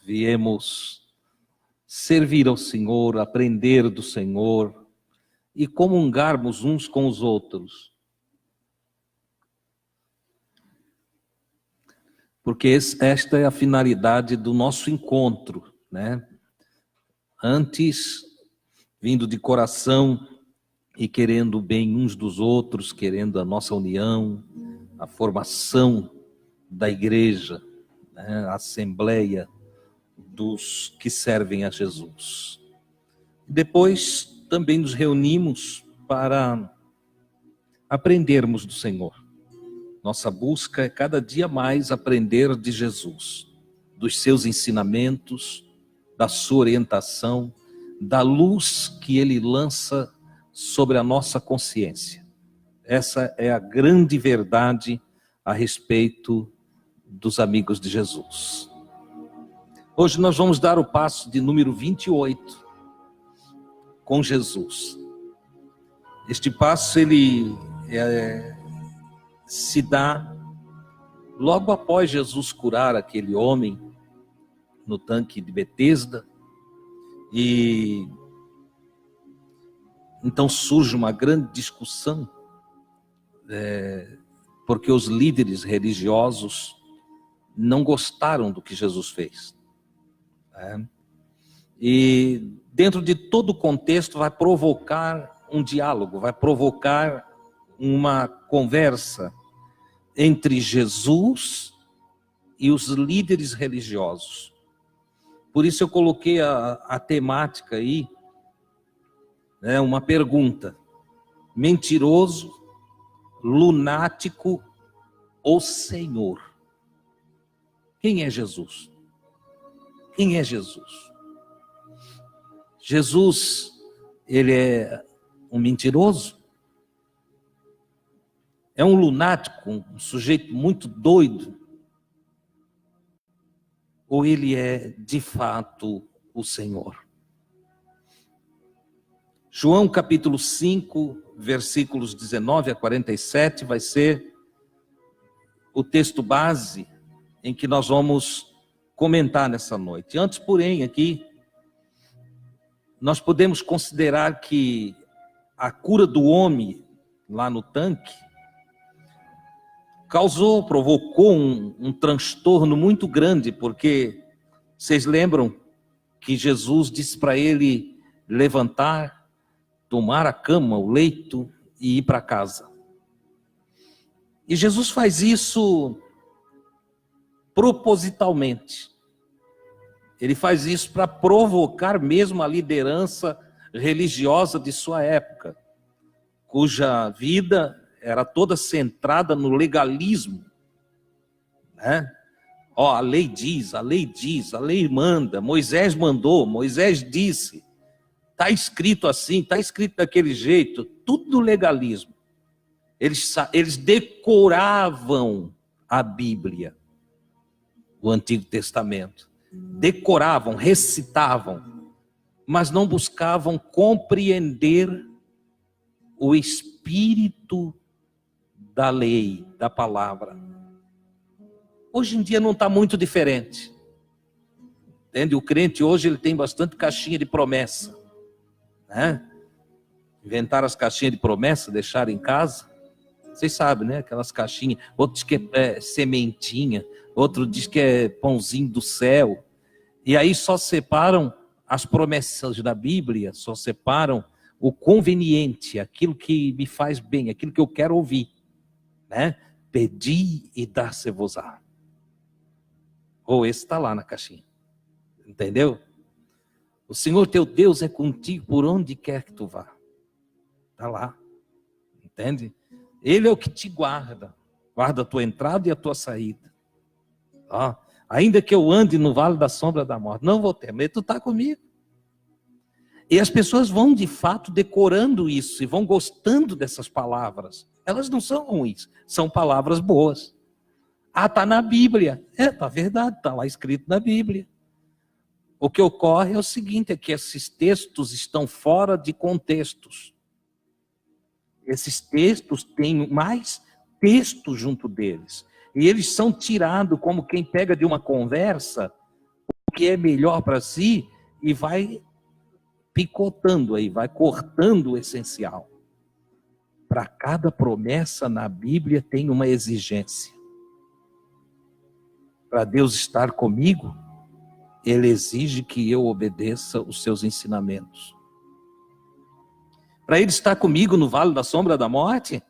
viemos servir ao Senhor, aprender do Senhor e comungarmos uns com os outros. Porque esta é a finalidade do nosso encontro, né? Antes, vindo de coração e querendo o bem uns dos outros, querendo a nossa união, a formação da igreja, né? A assembleia dos que servem a Jesus. Depois também nos reunimos para aprendermos do Senhor. Nossa busca é cada dia mais aprender de Jesus, dos seus ensinamentos, da sua orientação, da luz que ele lança sobre a nossa consciência. Essa é a grande verdade a respeito dos amigos de Jesus. Hoje nós vamos dar o passo de número 28 com Jesus. Este passo ele se dá logo após Jesus curar aquele homem no tanque de Betesda, e então surge uma grande discussão, porque os líderes religiosos não gostaram do que Jesus fez. E dentro de todo o contexto vai provocar um diálogo, vai provocar uma conversa entre Jesus e os líderes religiosos. Por isso eu coloquei a temática aí, né, uma pergunta: mentiroso, lunático ou Senhor? Quem é Jesus? Quem é Jesus? Jesus, ele é um mentiroso? É um lunático, um sujeito muito doido? Ou ele é, de fato, o Senhor? João capítulo 5, versículos 19 a 47, vai ser o texto base em que nós vamos comentar nessa noite. Antes, porém, aqui, nós podemos considerar que a cura do homem lá no tanque provocou um transtorno muito grande, porque vocês lembram que Jesus disse para ele levantar, tomar a cama, o leito e ir para casa. E Jesus faz isso propositalmente. Ele faz isso para provocar mesmo a liderança religiosa de sua época, cuja vida era toda centrada no legalismo, né? A lei diz, a lei manda, Moisés mandou, Moisés disse, está escrito assim, está escrito daquele jeito, tudo legalismo. Eles decoravam a Bíblia, o Antigo Testamento, decoravam, recitavam, mas não buscavam compreender o espírito da lei, da palavra. Hoje em dia não está muito diferente. Entende? O crente hoje ele tem bastante caixinha de promessa, né? Inventaram as caixinhas de promessa, deixaram em casa. Vocês sabem, né? Aquelas caixinhas. Outro diz que é sementinha, outro diz que é pãozinho do céu. E aí só separam as promessas da Bíblia, só separam o conveniente, aquilo que me faz bem, aquilo que eu quero ouvir, né? Pedi e dar-se-vos-á. Ou esse está lá na caixinha. Entendeu? O Senhor teu Deus é contigo por onde quer que tu vá. Está lá. Entende? Ele é o que te guarda. Guarda a tua entrada e a tua saída. Ainda que eu ande no vale da sombra da morte, não vou temer, tu está comigo. E as pessoas vão de fato decorando isso e vão gostando dessas palavras. Elas não são ruins, são palavras boas. Está na Bíblia. Está verdade, está lá escrito na Bíblia. O que ocorre é o seguinte, é que esses textos estão fora de contextos. Esses textos têm mais texto junto deles. E eles são tirados como quem pega de uma conversa que é melhor para si e vai picotando aí, vai cortando o essencial. Para cada promessa na Bíblia tem uma exigência. Para Deus estar comigo, Ele exige que eu obedeça os seus ensinamentos. Para Ele estar comigo no vale da sombra da morte,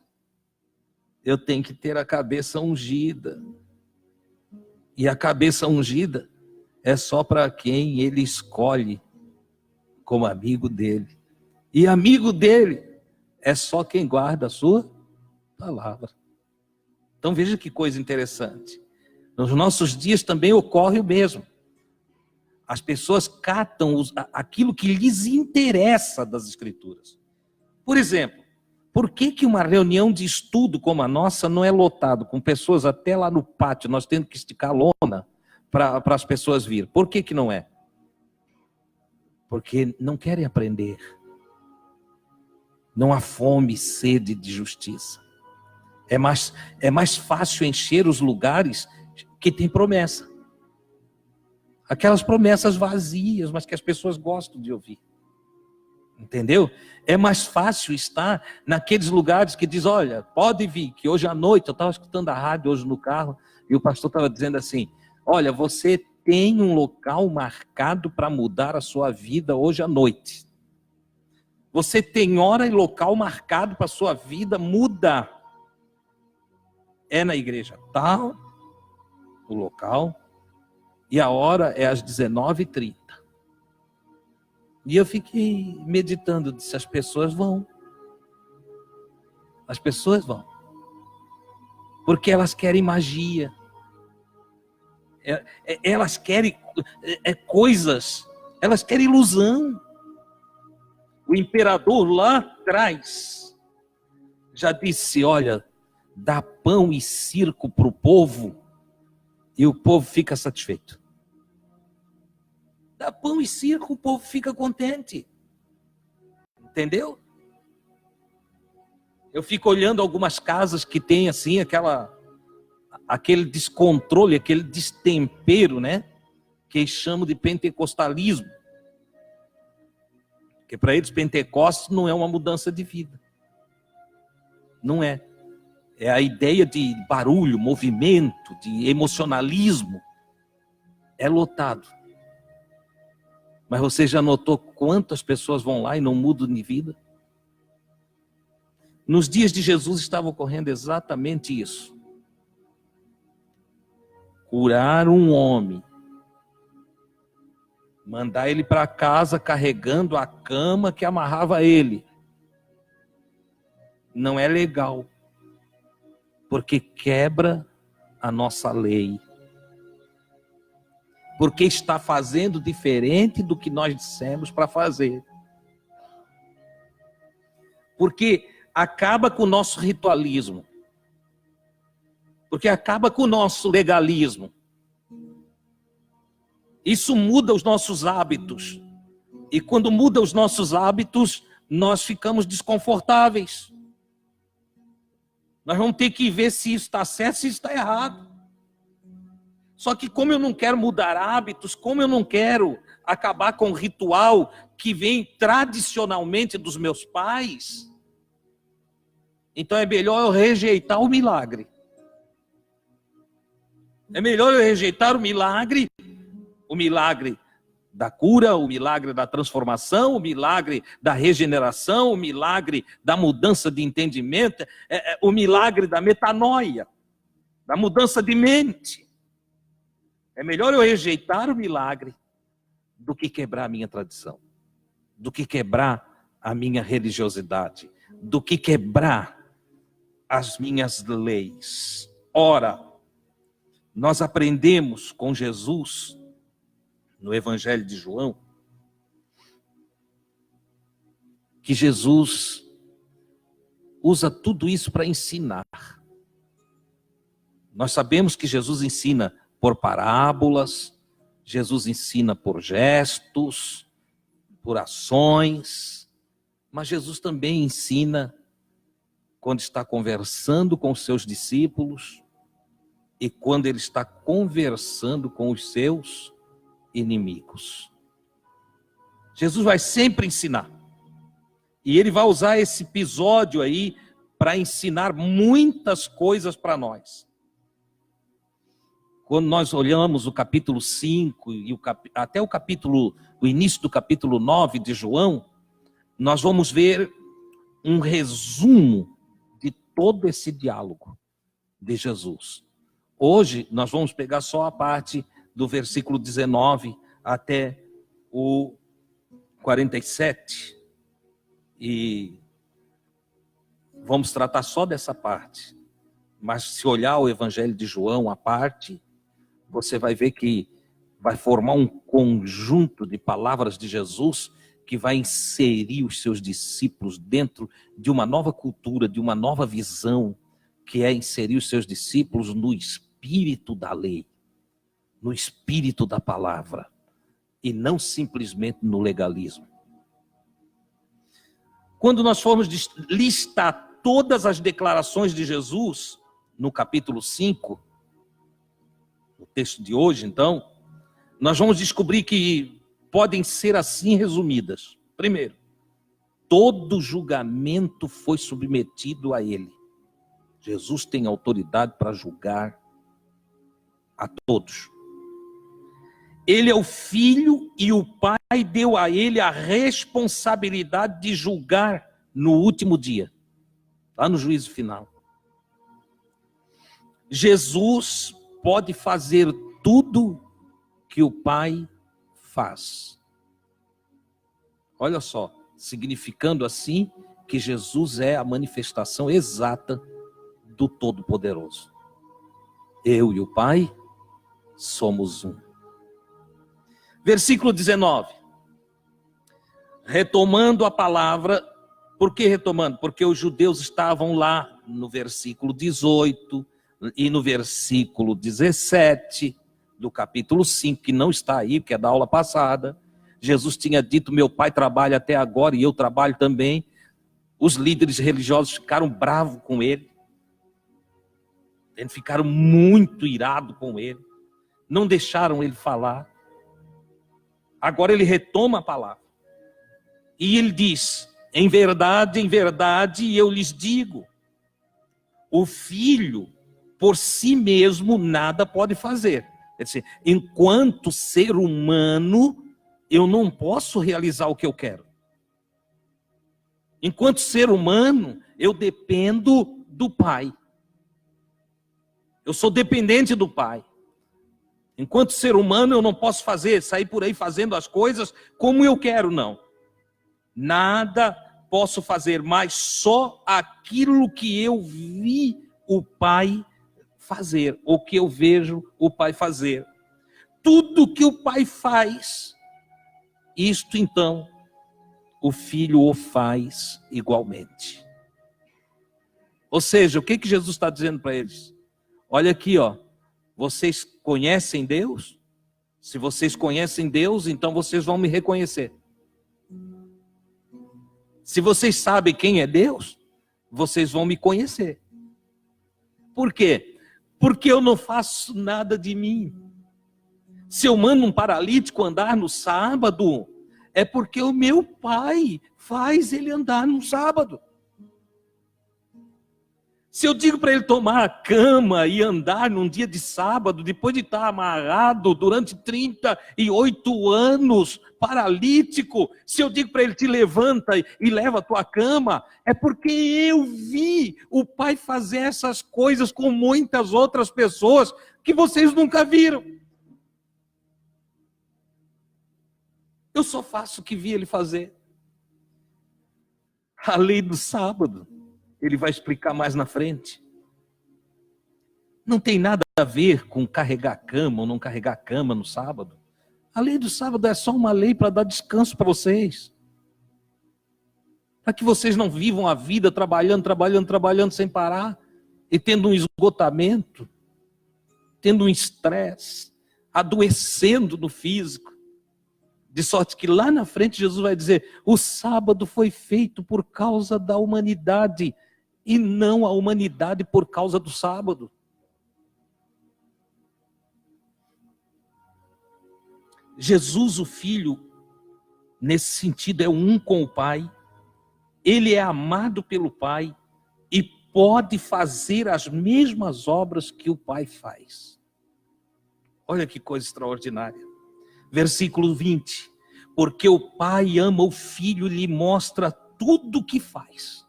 eu tenho que ter a cabeça ungida. E a cabeça ungida é só para quem Ele escolhe como amigo dele. E amigo dele é só quem guarda a sua palavra. Então veja que coisa interessante. Nos nossos dias também ocorre o mesmo. As pessoas catam aquilo que lhes interessa das Escrituras. Por exemplo, por que uma reunião de estudo como a nossa não é lotado, com pessoas até lá no pátio, nós tendo que esticar a lona para as pessoas virem? Por que não é? Porque não querem aprender. Não há fome e sede de justiça. É mais fácil encher os lugares que tem promessa. Aquelas promessas vazias, mas que as pessoas gostam de ouvir. Entendeu? É mais fácil estar naqueles lugares que diz, olha, pode vir, que hoje à noite, eu estava escutando a rádio hoje no carro, e o pastor estava dizendo assim, olha, você tem um local marcado para mudar a sua vida hoje à noite. Você tem hora e local marcado para a sua vida mudar. É na igreja tal, o local, e a hora é às 19h30. E eu fiquei meditando, disse, as pessoas vão. As pessoas vão. Porque elas querem magia. Elas querem coisas. Elas querem ilusão. O imperador lá atrás já disse, olha, dá pão e circo para o povo e o povo fica satisfeito. Dá pão e circo, o povo fica contente. Entendeu? Eu fico olhando algumas casas que tem assim, aquele descontrole, aquele destempero, né? Que eles chamam de pentecostalismo. Porque para eles Pentecostes não é uma mudança de vida. Não é. É a ideia de barulho, movimento, de emocionalismo. É lotado. Mas você já notou quantas pessoas vão lá e não mudam de vida? Nos dias de Jesus estava ocorrendo exatamente isso. Curar um homem. Mandar ele para casa carregando a cama que amarrava ele. Não é legal. Porque quebra a nossa lei. Porque está fazendo diferente do que nós dissemos para fazer. Porque acaba com o nosso ritualismo. Porque acaba com o nosso legalismo. Isso muda os nossos hábitos. E quando muda os nossos hábitos, nós ficamos desconfortáveis. Nós vamos ter que ver se isso está certo, se isso está errado. Só que como eu não quero mudar hábitos, como eu não quero acabar com o ritual que vem tradicionalmente dos meus pais, então é melhor eu rejeitar o milagre. É melhor eu rejeitar o milagre da cura, o milagre da transformação, o milagre da regeneração, o milagre da mudança de entendimento, o milagre da metanoia, da mudança de mente. É melhor eu rejeitar o milagre do que quebrar a minha tradição, do que quebrar a minha religiosidade, do que quebrar as minhas leis. Ora, nós aprendemos com Jesus, no Evangelho de João, que Jesus usa tudo isso para ensinar. Nós sabemos que Jesus ensina por parábolas, Jesus ensina por gestos, por ações, mas Jesus também ensina quando está conversando com os seus discípulos e quando ele está conversando com os seus inimigos. Jesus vai sempre ensinar. E ele vai usar esse episódio aí para ensinar muitas coisas para nós. Quando nós olhamos o capítulo 5 e até o início do capítulo 9 de João, nós vamos ver um resumo de todo esse diálogo de Jesus. Hoje nós vamos pegar só a parte do versículo 19 até o 47 e vamos tratar só dessa parte. Mas se olhar o Evangelho de João, a parte, você vai ver que vai formar um conjunto de palavras de Jesus que vai inserir os seus discípulos dentro de uma nova cultura, de uma nova visão, que é inserir os seus discípulos no espírito da lei, no espírito da palavra, e não simplesmente no legalismo. Quando nós formos listar todas as declarações de Jesus, no capítulo 5, no texto de hoje, então, nós vamos descobrir que podem ser assim resumidas. Primeiro, todo julgamento foi submetido a ele. Jesus tem autoridade para julgar a todos. Ele é o Filho e o Pai deu a ele a responsabilidade de julgar no último dia, lá no juízo final. Jesus pode fazer tudo que o Pai faz. Olha só, significando assim que Jesus é a manifestação exata do Todo-Poderoso. Eu e o Pai somos um. Versículo 19. Retomando a palavra, por que retomando? Porque os judeus estavam lá no versículo 18 e no versículo 17 do capítulo 5, que não está aí, que é da aula passada. Jesus tinha dito, meu pai trabalha até agora e eu trabalho também. Os líderes religiosos ficaram bravos com ele. Eles ficaram muito irados com ele. Não deixaram ele falar. Agora ele retoma a palavra. E ele diz, em verdade, eu lhes digo, o filho por si mesmo nada pode fazer. Quer dizer, enquanto ser humano, eu não posso realizar o que eu quero. Enquanto ser humano, eu dependo do Pai. Eu sou dependente do Pai. Enquanto ser humano, eu não posso sair por aí fazendo as coisas como eu quero, não. Nada posso fazer, mas só aquilo que eu vi o Pai fazer, ou que eu vejo o Pai fazer. Tudo que o Pai faz, isto então, o Filho o faz igualmente. Ou seja, o que Jesus está dizendo para eles? Olha aqui, ó. Vocês conhecem Deus? Se vocês conhecem Deus, então vocês vão me reconhecer. Se vocês sabem quem é Deus, vocês vão me conhecer. Por quê? Porque eu não faço nada de mim. Se eu mando um paralítico andar no sábado, é porque o meu Pai faz ele andar no sábado. Se eu digo para ele tomar a cama e andar num dia de sábado, depois de estar amarrado durante 38 anos, paralítico, se eu digo para ele, te levanta e leva a tua cama, é porque eu vi o Pai fazer essas coisas com muitas outras pessoas que vocês nunca viram. Eu só faço o que vi ele fazer. A lei do sábado. Ele vai explicar mais na frente. Não tem nada a ver com carregar a cama ou não carregar a cama no sábado. A lei do sábado é só uma lei para dar descanso para vocês. Para que vocês não vivam a vida trabalhando sem parar. E tendo um esgotamento, tendo um estresse, adoecendo no físico. De sorte que lá na frente Jesus vai dizer, o sábado foi feito por causa da humanidade. E não a humanidade por causa do sábado. Jesus, o Filho, nesse sentido, é um com o Pai. Ele é amado pelo Pai e pode fazer as mesmas obras que o Pai faz. Olha que coisa extraordinária. Versículo 20. Porque o Pai ama o Filho e lhe mostra tudo o que faz.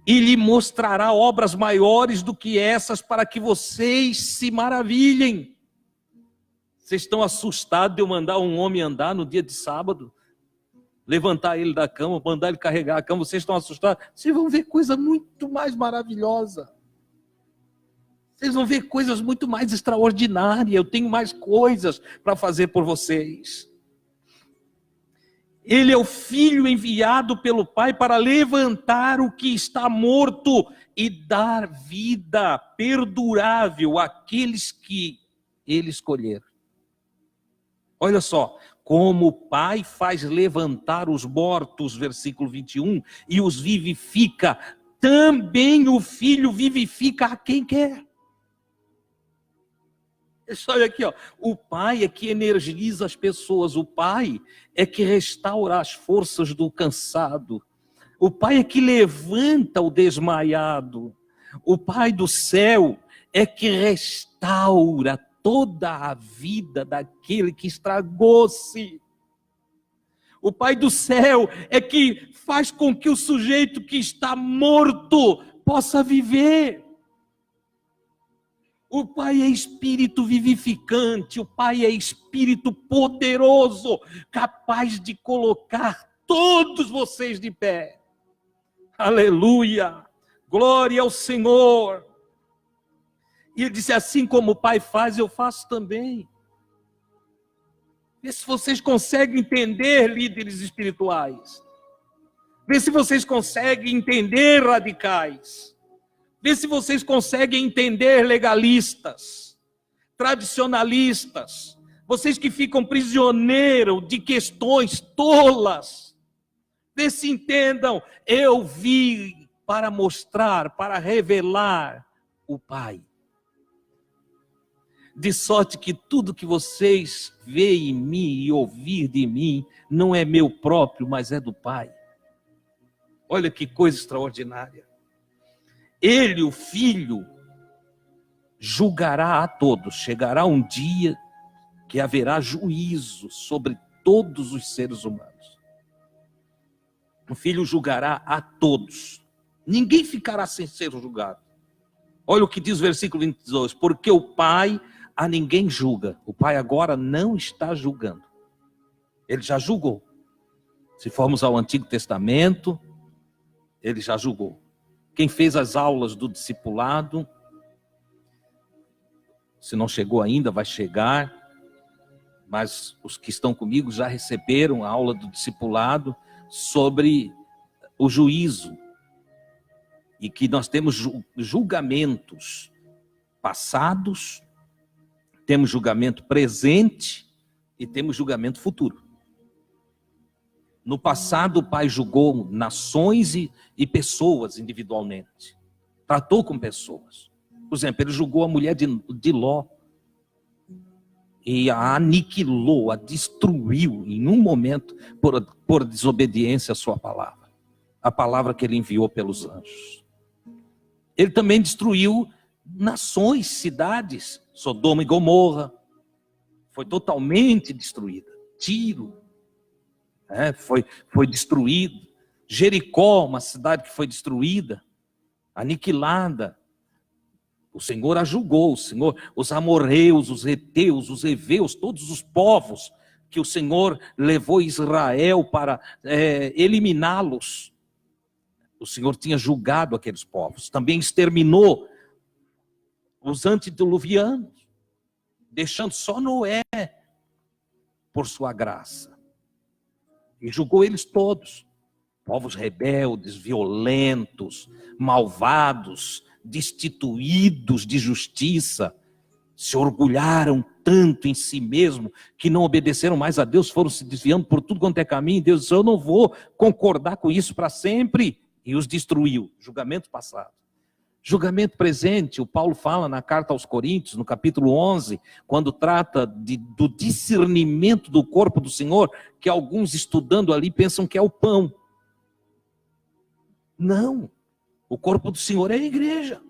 E lhe mostrará obras maiores do que essas para que vocês se maravilhem. Vocês estão assustados de eu mandar um homem andar no dia de sábado? Levantar ele da cama, mandar ele carregar a cama, vocês estão assustados? Vocês vão ver coisa muito mais maravilhosa. Vocês vão ver coisas muito mais extraordinárias. Eu tenho mais coisas para fazer por vocês. Ele é o Filho enviado pelo Pai para levantar o que está morto e dar vida perdurável àqueles que ele escolher. Olha só, como o Pai faz levantar os mortos, versículo 21, e os vivifica, também o Filho vivifica a quem quer. Olha aqui, ó. O Pai é que energiza as pessoas, o Pai é que restaura as forças do cansado, o Pai é que levanta o desmaiado, o Pai do céu é que restaura toda a vida daquele que estragou-se. O Pai do céu é que faz com que o sujeito que está morto possa viver. O Pai é espírito vivificante, o Pai é espírito poderoso, capaz de colocar todos vocês de pé. Aleluia! Glória ao Senhor! E ele disse, assim como o Pai faz, eu faço também. Vê se vocês conseguem entender, líderes espirituais. Vê se vocês conseguem entender, radicais. Vê se vocês conseguem entender, legalistas, tradicionalistas, vocês que ficam prisioneiros de questões tolas. Vê se entendam, eu vim para mostrar, para revelar o Pai. De sorte que tudo que vocês veem em mim e ouvir de mim, não é meu próprio, mas é do Pai. Olha que coisa extraordinária. Ele, o Filho, julgará a todos. Chegará um dia que haverá juízo sobre todos os seres humanos. O Filho julgará a todos. Ninguém ficará sem ser julgado. Olha o que diz o versículo 22. Porque o Pai a ninguém julga. O Pai agora não está julgando. Ele já julgou. Se formos ao Antigo Testamento, ele já julgou. Quem fez as aulas do discipulado, se não chegou ainda, vai chegar, mas os que estão comigo já receberam a aula do discipulado sobre o juízo, e que nós temos julgamentos passados, temos julgamento presente e temos julgamento futuro. No passado, o Pai julgou nações e pessoas individualmente. Tratou com pessoas. Por exemplo, ele julgou a mulher de Ló. E a aniquilou, a destruiu em um momento por desobediência à sua palavra. A palavra que ele enviou pelos anjos. Ele também destruiu nações, cidades. Sodoma e Gomorra. Foi totalmente destruída. Tiro. Foi destruído. Jericó, uma cidade que foi destruída, aniquilada. O Senhor a julgou, os amorreus, os heteus, os heveus, todos os povos que o Senhor levou Israel para eliminá-los. O Senhor tinha julgado aqueles povos. Também exterminou os antediluvianos, deixando só Noé por sua graça. E julgou eles todos. Povos rebeldes, violentos, malvados, destituídos de justiça, se orgulharam tanto em si mesmo, que não obedeceram mais a Deus, foram se desviando por tudo quanto é caminho. Deus disse, eu não vou concordar com isso para sempre, e os destruiu. Julgamento passado. Julgamento presente, o Paulo fala na carta aos Coríntios, no capítulo 11, quando trata do discernimento do corpo do Senhor, que alguns estudando ali pensam que é o pão. Não, o corpo do Senhor é a igreja.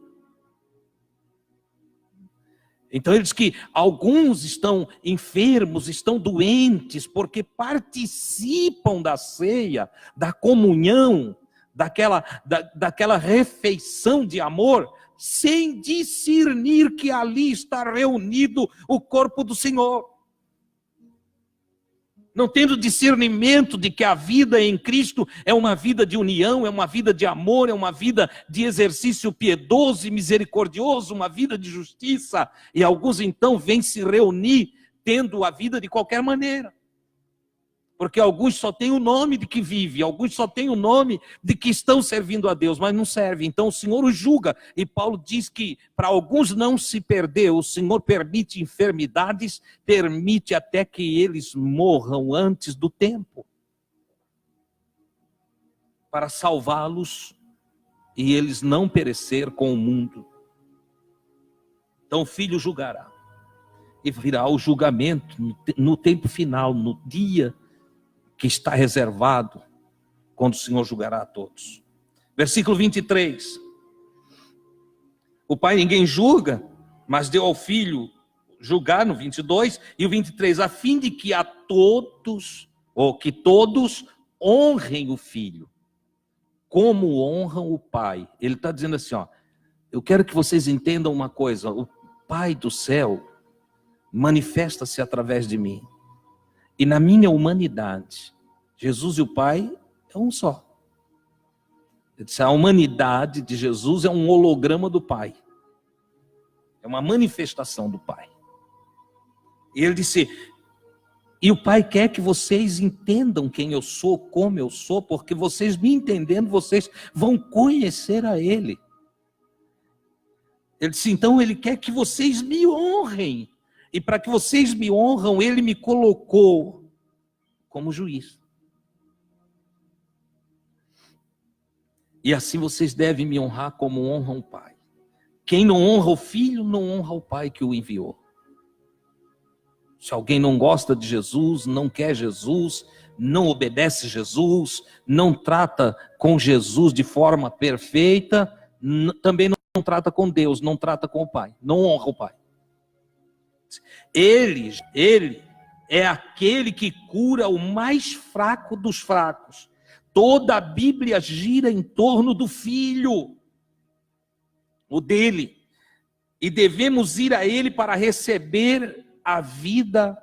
Então ele diz que alguns estão enfermos, estão doentes, porque participam da ceia, da comunhão, daquela refeição de amor, sem discernir que ali está reunido o corpo do Senhor. Não tendo discernimento de que a vida em Cristo é uma vida de união, é uma vida de amor, é uma vida de exercício piedoso e misericordioso, uma vida de justiça. E alguns então vêm se reunir tendo a vida de qualquer maneira. Porque alguns só têm o nome de que vive, alguns só têm o nome de que estão servindo a Deus, mas não servem. Então o Senhor os julga. E Paulo diz que para alguns não se perder, o Senhor permite enfermidades, permite até que eles morram antes do tempo, para salvá-los e eles não perecer com o mundo. Então o Filho julgará. E virá o julgamento no tempo final, no dia que está reservado, quando o Senhor julgará a todos. Versículo 23. O Pai ninguém julga, mas deu ao Filho julgar, no 22, e o 23, a fim de que a todos, ou que todos honrem o Filho, como honram o Pai. Ele está dizendo assim, ó, eu quero que vocês entendam uma coisa, o Pai do céu manifesta-se através de mim. E na minha humanidade, Jesus e o Pai é um só. Ele disse, a humanidade de Jesus é um holograma do Pai. É uma manifestação do Pai. E ele disse, e o Pai quer que vocês entendam quem eu sou, como eu sou, porque vocês me entendendo, vocês vão conhecer a Ele. Ele disse, então Ele quer que vocês me honrem. E para que vocês me honram, Ele me colocou como juiz. E assim vocês devem me honrar como honram o Pai. Quem não honra o Filho, não honra o Pai que o enviou. Se alguém não gosta de Jesus, não quer Jesus, não obedece Jesus, não trata com Jesus de forma perfeita, também não trata com Deus, não trata com o Pai, não honra o Pai. Ele é aquele que cura o mais fraco dos fracos. Toda a Bíblia gira em torno do Filho, o dele. E devemos ir a Ele para receber a vida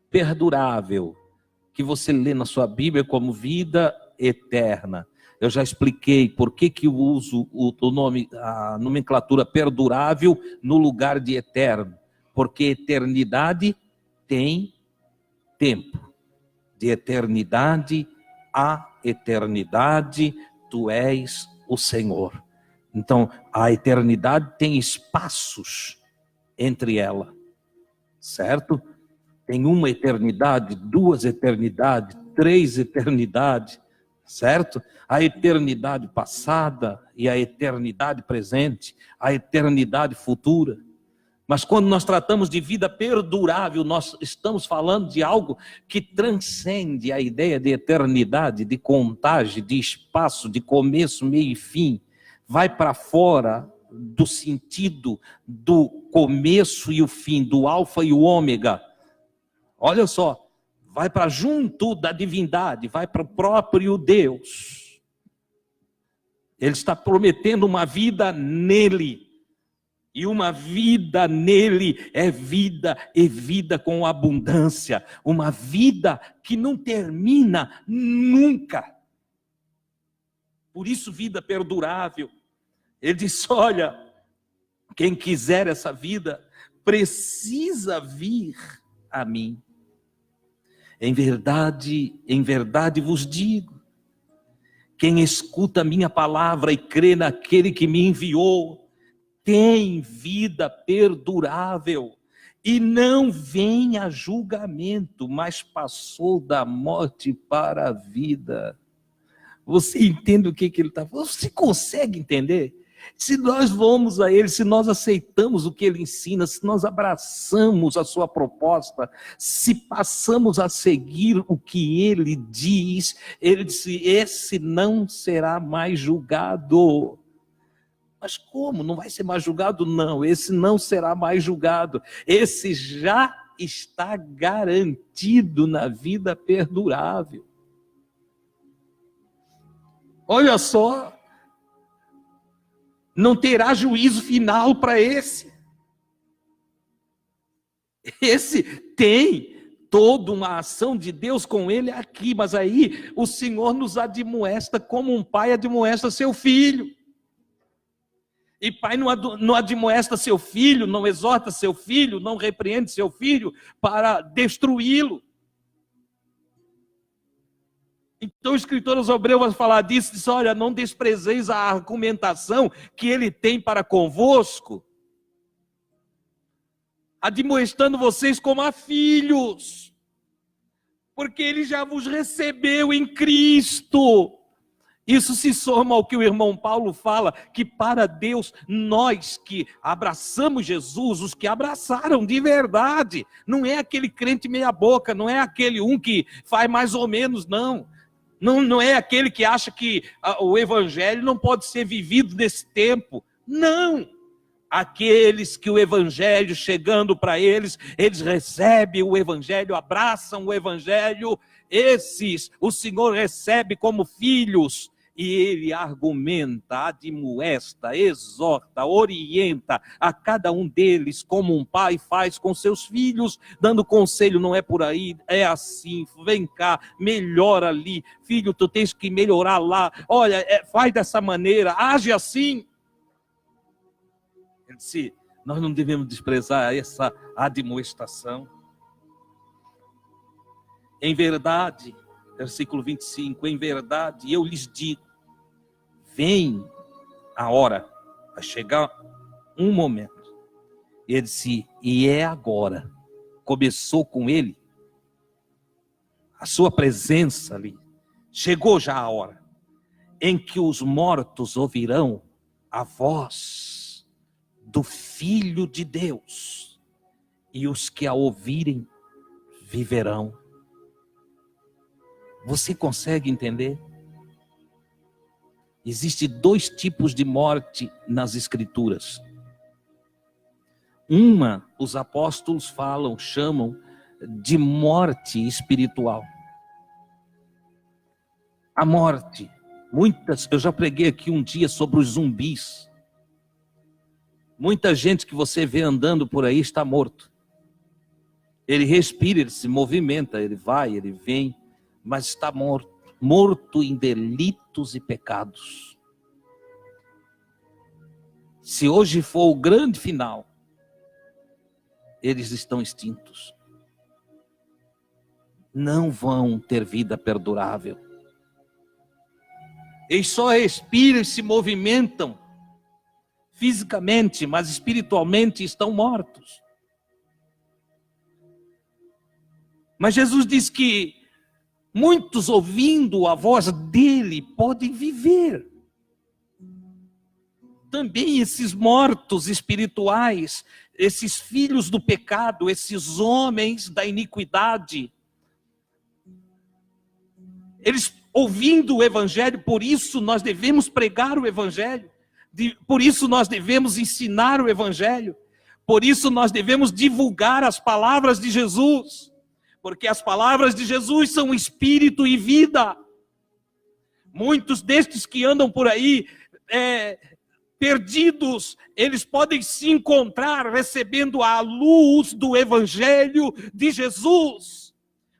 perdurável, que você lê na sua Bíblia como vida eterna. Eu já expliquei por que eu uso o nome, a nomenclatura perdurável no lugar de eterno. Porque eternidade tem tempo. De eternidade a eternidade, tu és o Senhor. Então, a eternidade tem espaços entre ela, certo? Tem uma eternidade, duas eternidades, três eternidades, certo? A eternidade passada e a eternidade presente, a eternidade futura. Mas quando nós tratamos de vida perdurável, nós estamos falando de algo que transcende a ideia de eternidade, de contagem, de espaço, de começo, meio e fim. Vai para fora do sentido do começo e o fim, do alfa e o ômega. Olha só, vai para junto da divindade, vai para o próprio Deus. Ele está prometendo uma vida nele. E uma vida nele é vida e vida com abundância. Uma vida que não termina nunca. Por isso, vida perdurável. Ele diz, olha, quem quiser essa vida, precisa vir a mim. Em verdade vos digo, quem escuta a minha palavra e crê naquele que me enviou, tem vida perdurável e não vem a julgamento, mas passou da morte para a vida. Você entende o que ele está falando? Você consegue entender? Se nós vamos a Ele, se nós aceitamos o que Ele ensina, se nós abraçamos a sua proposta, se passamos a seguir o que Ele diz, Ele disse, esse não será mais julgado. Mas como? Não vai ser mais julgado? Não, esse não será mais julgado. Esse já está garantido na vida perdurável. Olha só, não terá juízo final para esse. Esse tem toda uma ação de Deus com ele aqui, mas aí o Senhor nos admoesta como um pai admoesta seu filho. E pai não admoesta seu filho, não exorta seu filho, não repreende seu filho para destruí-lo. Então o escritor aos Hebreus vai falar disso, diz, olha, não desprezeis a argumentação que ele tem para convosco, admoestando vocês como a filhos, porque ele já vos recebeu em Cristo. Isso se soma ao que o irmão Paulo fala, que para Deus, nós que abraçamos Jesus, os que abraçaram de verdade, não é aquele crente meia boca, não é aquele que faz mais ou menos, não. Não é aquele que acha que o evangelho não pode ser vivido nesse tempo. Não! Aqueles que o evangelho chegando para eles recebem o evangelho, abraçam o evangelho, esses o Senhor recebe como filhos. E ele argumenta, admoesta, exorta, orienta a cada um deles como um pai faz com seus filhos, dando conselho, não é por aí, é assim, vem cá, melhora ali, filho, tu tens que melhorar lá, olha, faz dessa maneira, age assim. Ele disse, nós não devemos desprezar essa admoestação. Em verdade, versículo 25, em verdade, eu lhes digo, vem a hora, vai chegar um momento. Ele disse, e é agora, começou com ele, a sua presença ali, chegou já a hora, em que os mortos ouvirão a voz do Filho de Deus, e os que a ouvirem viverão. Você consegue entender? Existem dois tipos de morte nas Escrituras. Uma, os apóstolos chamam de morte espiritual. A morte, eu já preguei aqui um dia sobre os zumbis. Muita gente que você vê andando por aí está morto. Ele respira, ele se movimenta, ele vai, ele vem, mas está morto. Morto em delitos e pecados. Se hoje for o grande final, eles estão extintos. Não vão ter vida perdurável. Eles só respiram e se movimentam fisicamente, mas espiritualmente estão mortos. Mas Jesus diz que muitos ouvindo a voz dele podem viver. Também esses mortos espirituais, esses filhos do pecado, esses homens da iniquidade, eles ouvindo o evangelho, por isso nós devemos pregar o evangelho, por isso nós devemos ensinar o evangelho, por isso nós devemos divulgar as palavras de Jesus. Porque as palavras de Jesus são espírito e vida. Muitos destes que andam por aí perdidos, eles podem se encontrar recebendo a luz do evangelho de Jesus.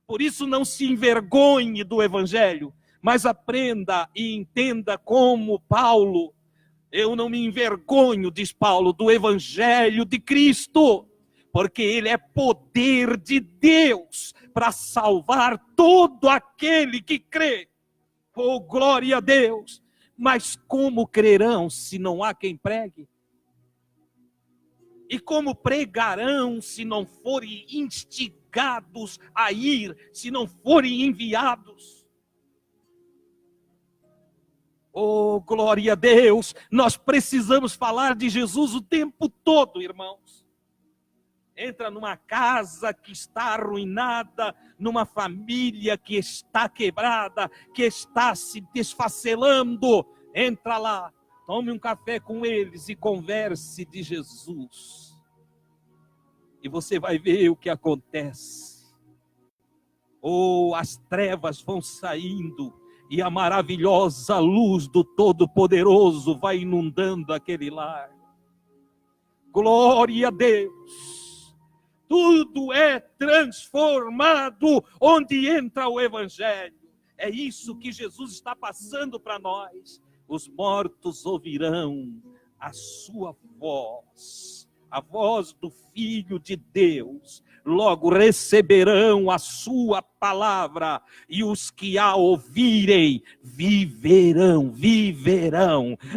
Por isso não se envergonhe do evangelho, mas aprenda e entenda como Paulo. Eu não me envergonho, diz Paulo, do evangelho de Cristo. Porque ele é poder de Deus para salvar todo aquele que crê. Oh, glória a Deus! Mas como crerão se não há quem pregue? E como pregarão se não forem instigados a ir, se não forem enviados? Oh, glória a Deus! Nós precisamos falar de Jesus o tempo todo, irmãos. Entra numa casa que está arruinada, numa família que está quebrada, que está se desfacelando. Entra lá, tome um café com eles e converse de Jesus. E você vai ver o que acontece. Oh, as trevas vão saindo e a maravilhosa luz do Todo-Poderoso vai inundando aquele lar. Glória a Deus! Tudo é transformado onde entra o Evangelho. É isso que Jesus está passando para nós. Os mortos ouvirão a sua voz, a voz do Filho de Deus. Logo receberão a sua palavra, e os que a ouvirem viverão,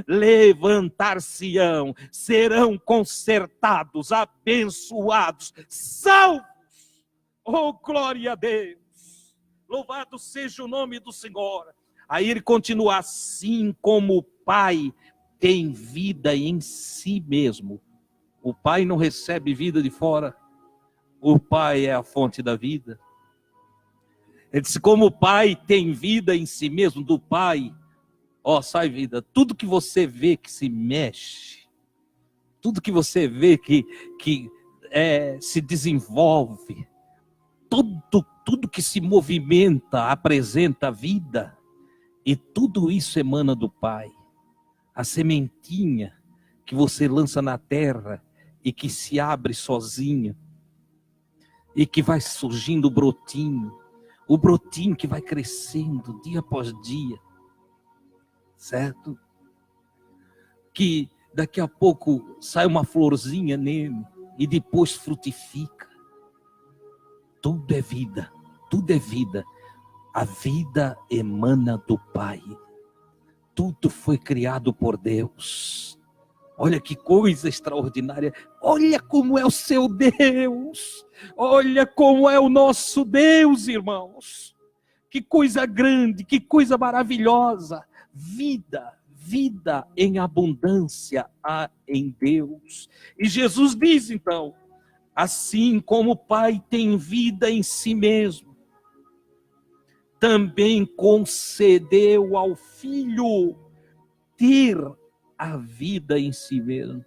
levantar-se-ão, serão consertados, abençoados, salvos. Oh, glória a Deus! Louvado seja o nome do Senhor. Aí ele continua: assim como o Pai tem vida em si mesmo. O Pai não recebe vida de fora. O Pai é a fonte da vida. Ele disse: como o Pai tem vida em si mesmo, do Pai, sai vida. Tudo que você vê que se mexe, tudo que você vê que se desenvolve, tudo que se movimenta, apresenta vida, e tudo isso emana do Pai. A sementinha que você lança na terra e que se abre sozinha, e que vai surgindo o brotinho que vai crescendo dia após dia, certo? Que daqui a pouco sai uma florzinha nele e depois frutifica. Tudo é vida, tudo é vida. A vida emana do Pai. Tudo foi criado por Deus. Olha que coisa extraordinária. Olha como é o seu Deus. Olha como é o nosso Deus, irmãos. Que coisa grande, que coisa maravilhosa. Vida em abundância há em Deus. E Jesus diz então: assim como o Pai tem vida em si mesmo, também concedeu ao Filho ter a vida em si mesmo.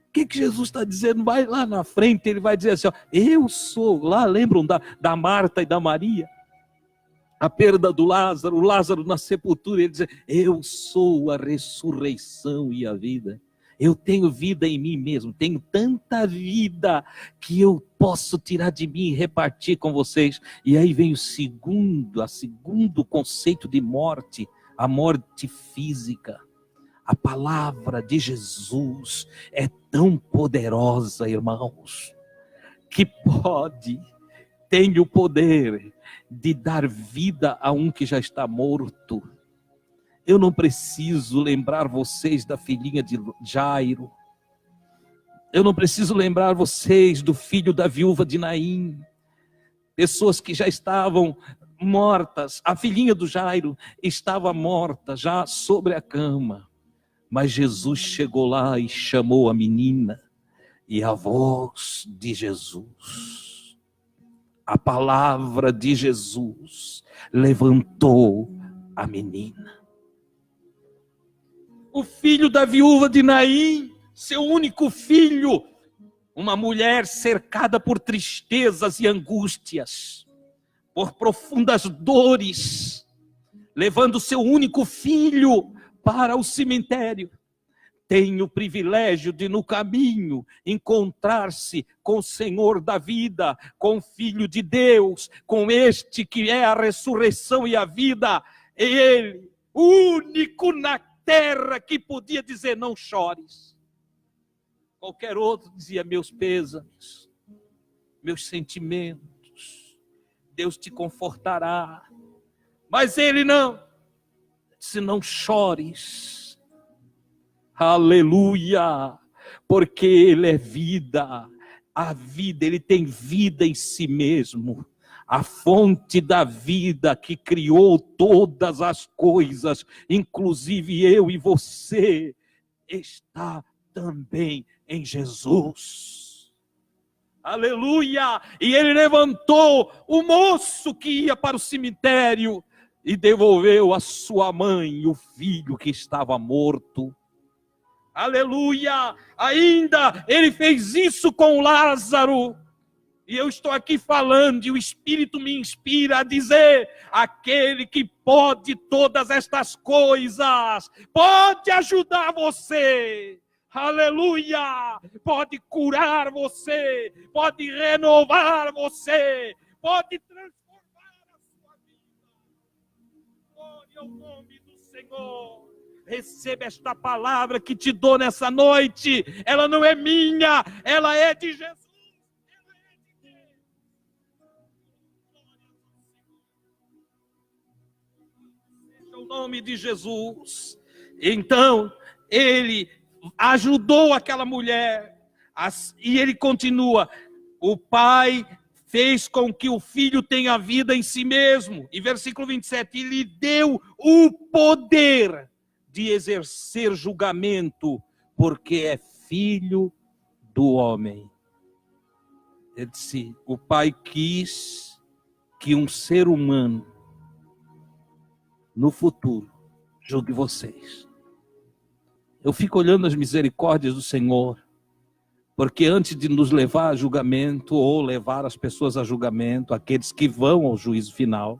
O que Jesus está dizendo? Vai lá na frente, ele vai dizer assim: eu sou. Lá lembram da Marta e da Maria? A perda do Lázaro, o Lázaro na sepultura, ele diz: eu sou a ressurreição e a vida. Eu tenho vida em mim mesmo, tenho tanta vida que eu posso tirar de mim e repartir com vocês. E aí vem o segundo conceito de morte, a morte física. A palavra de Jesus é tão poderosa, irmãos, que tem o poder de dar vida a um que já está morto. Eu não preciso lembrar vocês da filhinha de Jairo. Eu não preciso lembrar vocês do filho da viúva de Naim. Pessoas que já estavam mortas. A filhinha do Jairo estava morta, já sobre a cama. Mas Jesus chegou lá e chamou a menina. E a voz de Jesus, a palavra de Jesus, levantou a menina. O filho da viúva de Naim, seu único filho, uma mulher cercada por tristezas e angústias, por profundas dores, levando seu único filho para o cemitério, tem o privilégio de no caminho encontrar-se com o Senhor da vida, com o Filho de Deus, com este que é a ressurreição e a vida. E ele, único na terra, que podia dizer: não chores. Qualquer outro dizia: meus pêsames, meus sentimentos, Deus te confortará. Mas ele não. Se não chores, aleluia, porque ele é vida, a vida, ele tem vida em si mesmo, a fonte da vida que criou todas as coisas, inclusive eu e você, está também em Jesus. Aleluia! E ele levantou o moço que ia para o cemitério e devolveu a sua mãe e o filho que estava morto. Aleluia! Ainda ele fez isso com Lázaro. E eu estou aqui falando e o Espírito me inspira a dizer: aquele que pode todas estas coisas, pode ajudar você. Aleluia! Pode curar você, pode renovar você, pode transformar a sua vida. Glória ao nome do Senhor. Receba esta palavra que te dou nessa noite. Ela não é minha, ela é de Jesus. O nome de Jesus. Então, ele ajudou aquela mulher, e ele continua: o pai fez com que o filho tenha vida em si mesmo. E versículo 27, e lhe deu o poder de exercer julgamento, porque é filho do homem. Ele disse: o pai quis que um ser humano no futuro julgue vocês. Eu fico olhando as misericórdias do Senhor, porque antes de nos levar a julgamento, ou levar as pessoas a julgamento, aqueles que vão ao juízo final,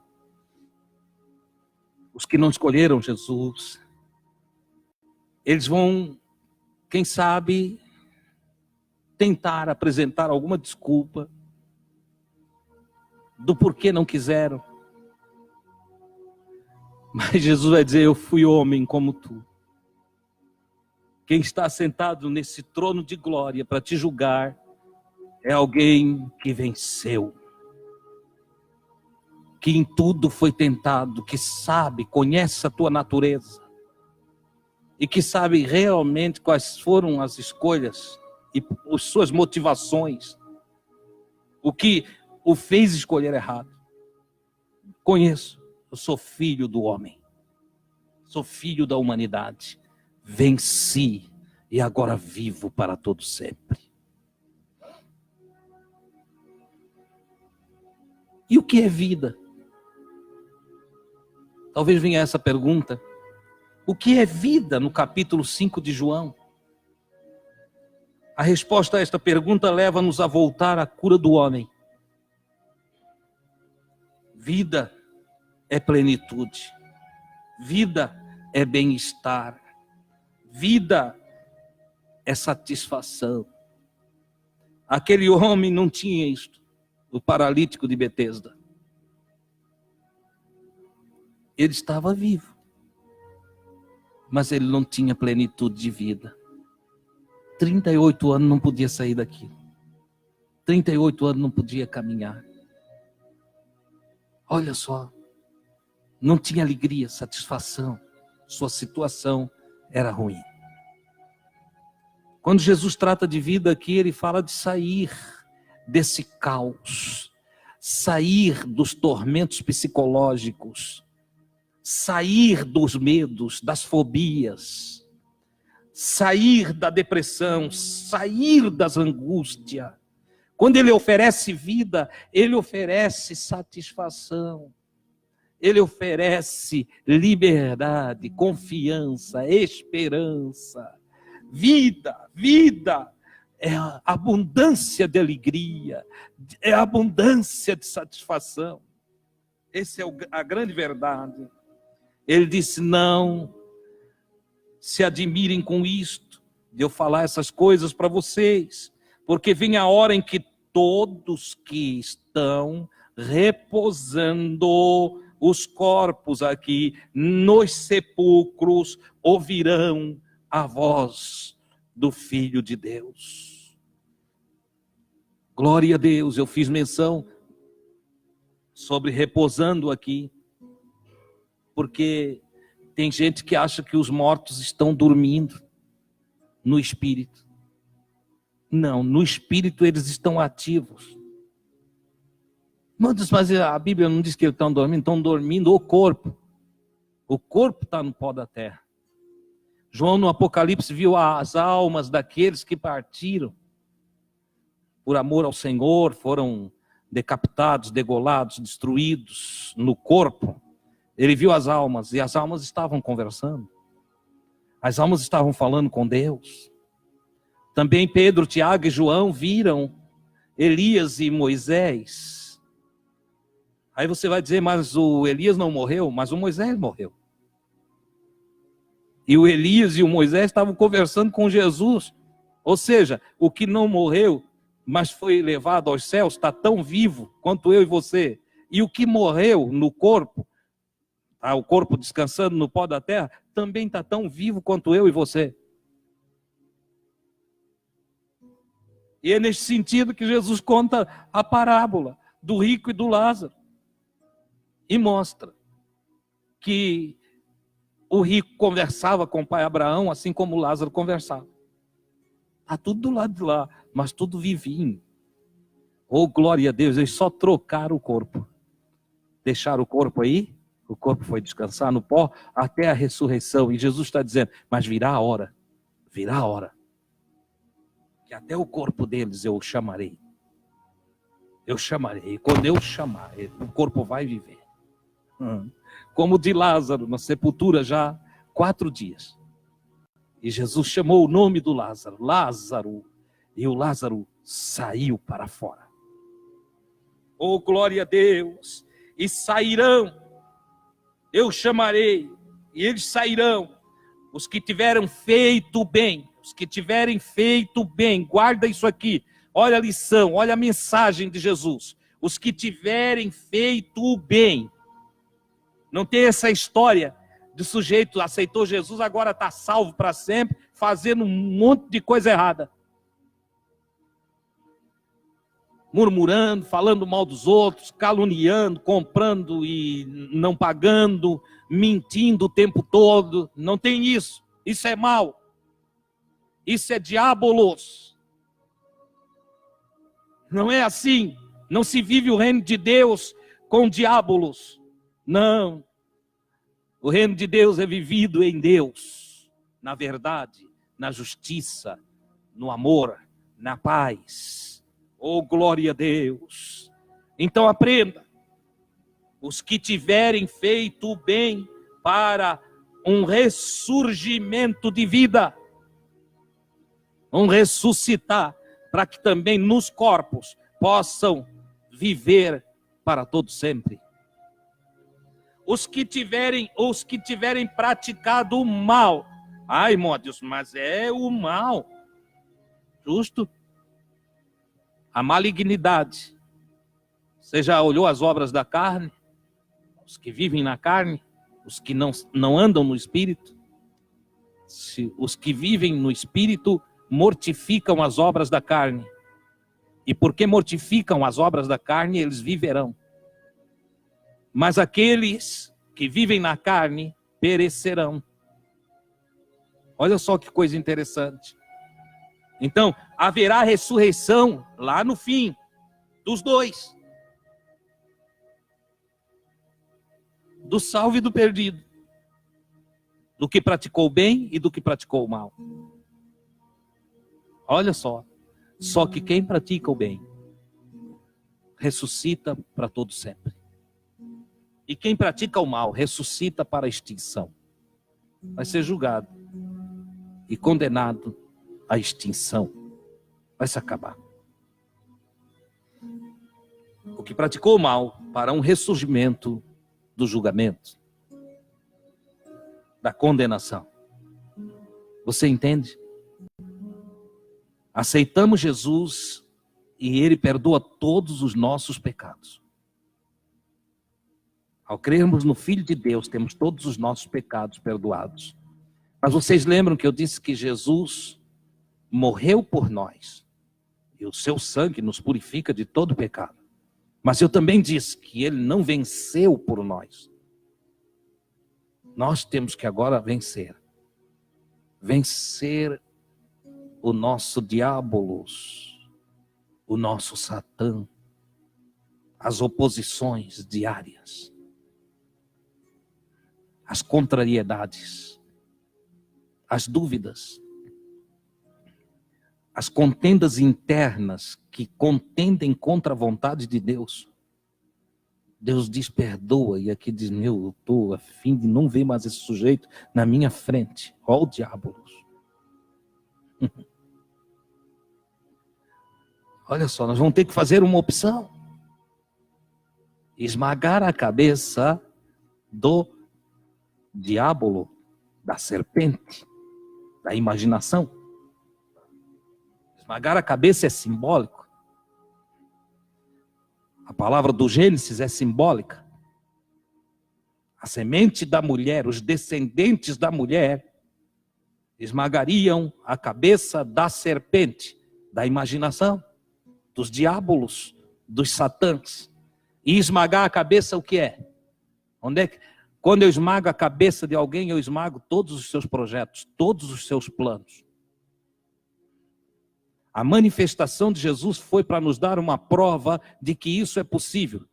os que não escolheram Jesus, eles vão, quem sabe, tentar apresentar alguma desculpa do porquê não quiseram. Mas Jesus vai dizer: eu fui homem como tu. Quem está sentado nesse trono de glória para te julgar é alguém que venceu, que em tudo foi tentado, que sabe, conhece a tua natureza e que sabe realmente quais foram as escolhas e as suas motivações, o que o fez escolher errado. Conheço. Eu sou filho do homem, sou filho da humanidade, venci e agora vivo para todo sempre. E o que é vida? Talvez venha essa pergunta: o que é vida no capítulo 5 de João? A resposta a esta pergunta leva-nos a voltar à cura do homem. Vida é plenitude, vida é bem-estar, vida é satisfação. Aquele homem não tinha isto, o paralítico de Betesda. Ele estava vivo, mas ele não tinha plenitude de vida. 38 anos não podia sair daquilo. 38 anos não podia caminhar. Olha só, não tinha alegria, satisfação, sua situação era ruim. Quando Jesus trata de vida aqui, ele fala de sair desse caos, sair dos tormentos psicológicos, sair dos medos, das fobias, sair da depressão, sair das angústias. Quando ele oferece vida, ele oferece satisfação. Ele oferece liberdade, confiança, esperança, vida. Vida é a abundância de alegria, é a abundância de satisfação. Essa é a grande verdade. Ele disse: não se admirem com isto, de eu falar essas coisas para vocês, porque vem a hora em que todos que estão repousando os corpos aqui nos sepulcros ouvirão a voz do Filho de Deus. Glória a Deus. Eu fiz menção sobre repousando aqui, porque tem gente que acha que os mortos estão dormindo no espírito. Não, no espírito eles estão ativos. Mas a Bíblia não diz que eles estão dormindo o corpo. O corpo está no pó da terra. João no Apocalipse viu as almas daqueles que partiram por amor ao Senhor, foram decapitados, degolados, destruídos no corpo. Ele viu as almas e as almas estavam conversando. As almas estavam falando com Deus. Também Pedro, Tiago e João viram Elias e Moisés. Aí você vai dizer, mas o Elias não morreu, mas o Moisés morreu. E o Elias e o Moisés estavam conversando com Jesus. Ou seja, o que não morreu, mas foi levado aos céus, está tão vivo quanto eu e você. E o que morreu no corpo, o corpo descansando no pó da terra, também está tão vivo quanto eu e você. E é nesse sentido que Jesus conta a parábola do rico e do Lázaro. E mostra que o rico conversava com o pai Abraão, assim como o Lázaro conversava. Está tudo do lado de lá, mas tudo vivinho. Oh, glória a Deus, eles só trocaram o corpo. Deixaram o corpo aí, o corpo foi descansar no pó até a ressurreição. E Jesus está dizendo, mas virá a hora, que até o corpo deles eu chamarei. Eu chamarei, e quando eu chamar, o corpo vai viver. Como de Lázaro, na sepultura já 4 dias. E Jesus chamou o nome do Lázaro, Lázaro, e o Lázaro saiu para fora. Oh, glória a Deus! E sairão, eu chamarei, e eles sairão, os que tiveram feito bem, os que tiverem feito bem, guarda isso aqui, olha a lição, olha a mensagem de Jesus, os que tiverem feito o bem. Não tem essa história de sujeito aceitou Jesus, agora está salvo para sempre, fazendo um monte de coisa errada. Murmurando, falando mal dos outros, caluniando, comprando e não pagando, mentindo o tempo todo. Não tem isso. Isso é mal. Isso é diabolos. Não é assim. Não se vive o reino de Deus com diabolos. Não. O reino de Deus é vivido em Deus, na verdade, na justiça, no amor, na paz. Oh, glória a Deus! Então aprenda, os que tiverem feito o bem para um ressurgimento de vida, um ressuscitar, para que também nos corpos possam viver para todo sempre. Os que tiverem praticado o mal. Ai, irmão Deus, mas é o mal. Justo? A malignidade. Você já olhou as obras da carne? Os que vivem na carne? Os que não andam no espírito? Os que vivem no espírito mortificam as obras da carne. E porque mortificam as obras da carne, eles viverão. Mas aqueles que vivem na carne perecerão. Olha só que coisa interessante. Então, haverá ressurreição lá no fim dos dois. Do salvo e do perdido. Do que praticou o bem e do que praticou o mal. Olha só. Só que quem pratica o bem ressuscita para todo sempre. E quem pratica o mal ressuscita para a extinção. Vai ser julgado e condenado à extinção. Vai se acabar. O que praticou o mal para um ressurgimento do julgamento, da condenação. Você entende? Aceitamos Jesus e Ele perdoa todos os nossos pecados. Ao crermos no Filho de Deus, temos todos os nossos pecados perdoados. Mas vocês lembram que eu disse que Jesus morreu por nós. E o seu sangue nos purifica de todo pecado. Mas eu também disse que Ele não venceu por nós. Nós temos que agora vencer. Vencer o nosso diabolos, o nosso Satã, as oposições diárias, as contrariedades, as dúvidas, as contendas internas que contendem contra a vontade de Deus. Deus diz, perdoa, e aqui diz, eu estou a fim de não ver mais esse sujeito na minha frente. Ó o diabo. Olha só, nós vamos ter que fazer uma opção. Esmagar a cabeça do diabo, da serpente, da imaginação. Esmagar a cabeça é simbólico. A palavra do Gênesis é simbólica. A semente da mulher, os descendentes da mulher, esmagariam a cabeça da serpente, da imaginação, dos diabolos, dos satãs. E esmagar a cabeça o que é? Onde é que, quando eu esmago a cabeça de alguém, eu esmago todos os seus projetos, todos os seus planos. A manifestação de Jesus foi para nos dar uma prova de que isso é possível.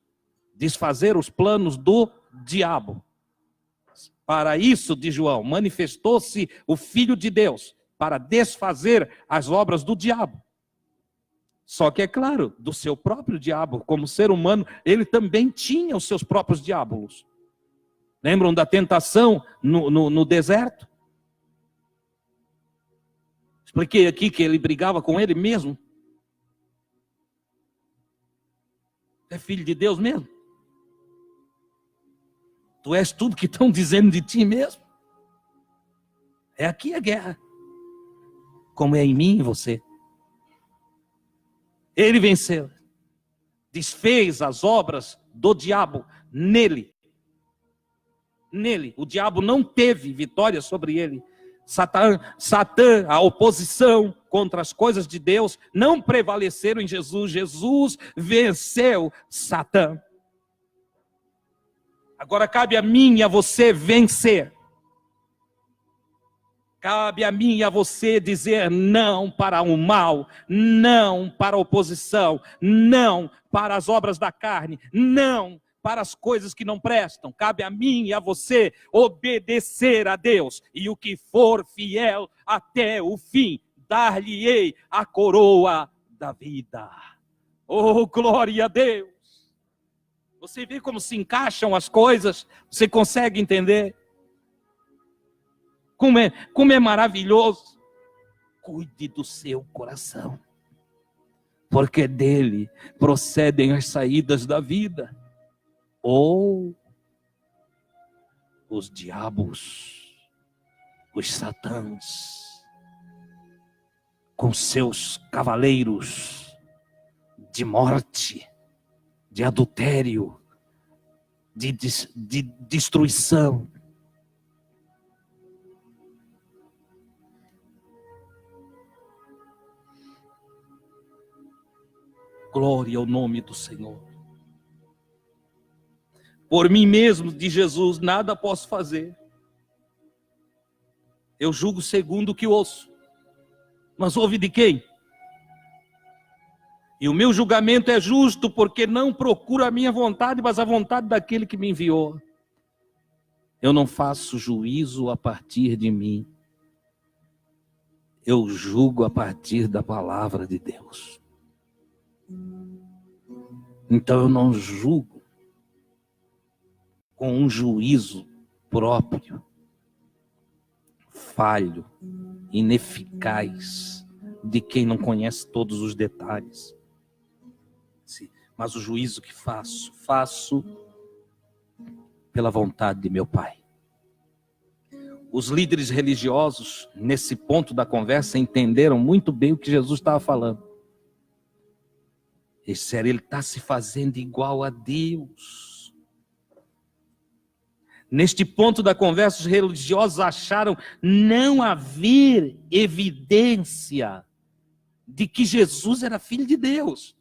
Desfazer os planos do diabo. Para isso, diz João, manifestou-se o Filho de Deus, para desfazer as obras do diabo. Só que é claro, do seu próprio diabo, como ser humano, ele também tinha os seus próprios diabolos. Lembram da tentação no deserto? Expliquei aqui que ele brigava com ele mesmo. É filho de Deus mesmo? Tu és tudo que estão dizendo de ti mesmo? É aqui a guerra. Como é em mim e em você. Ele venceu. Desfez as obras do diabo nele. Nele. O diabo não teve vitória sobre ele. Satã, a oposição contra as coisas de Deus, não prevaleceram em Jesus. Jesus venceu Satã. Agora cabe a mim e a você vencer. Cabe a mim e a você dizer não para o mal, não para a oposição, não para as obras da carne, não para as coisas que não prestam. Cabe a mim e a você obedecer a Deus. E o que for fiel até o fim, dar-lhe-ei a coroa da vida. Oh, glória a Deus! Você vê como se encaixam as coisas? Você consegue entender? Como é maravilhoso. Cuide do seu coração, porque dele procedem as saídas da vida. Ou os diabos, os satãs, com seus cavaleiros de morte, de adultério, de destruição. Glória ao nome do Senhor. Por mim mesmo, de Jesus, nada posso fazer. Eu julgo segundo o que ouço. Mas ouve de quem? E o meu julgamento é justo, porque não procuro a minha vontade, mas a vontade daquele que me enviou. Eu não faço juízo a partir de mim. Eu julgo a partir da palavra de Deus. Então eu não julgo com um juízo próprio, falho, ineficaz, de quem não conhece todos os detalhes. Mas o juízo que faço pela vontade de meu Pai. Os líderes religiosos, nesse ponto da conversa, entenderam muito bem o que Jesus estava falando. Ele está se fazendo igual a Deus. Neste ponto da conversa, os religiosos acharam não haver evidência de que Jesus era filho de Deus.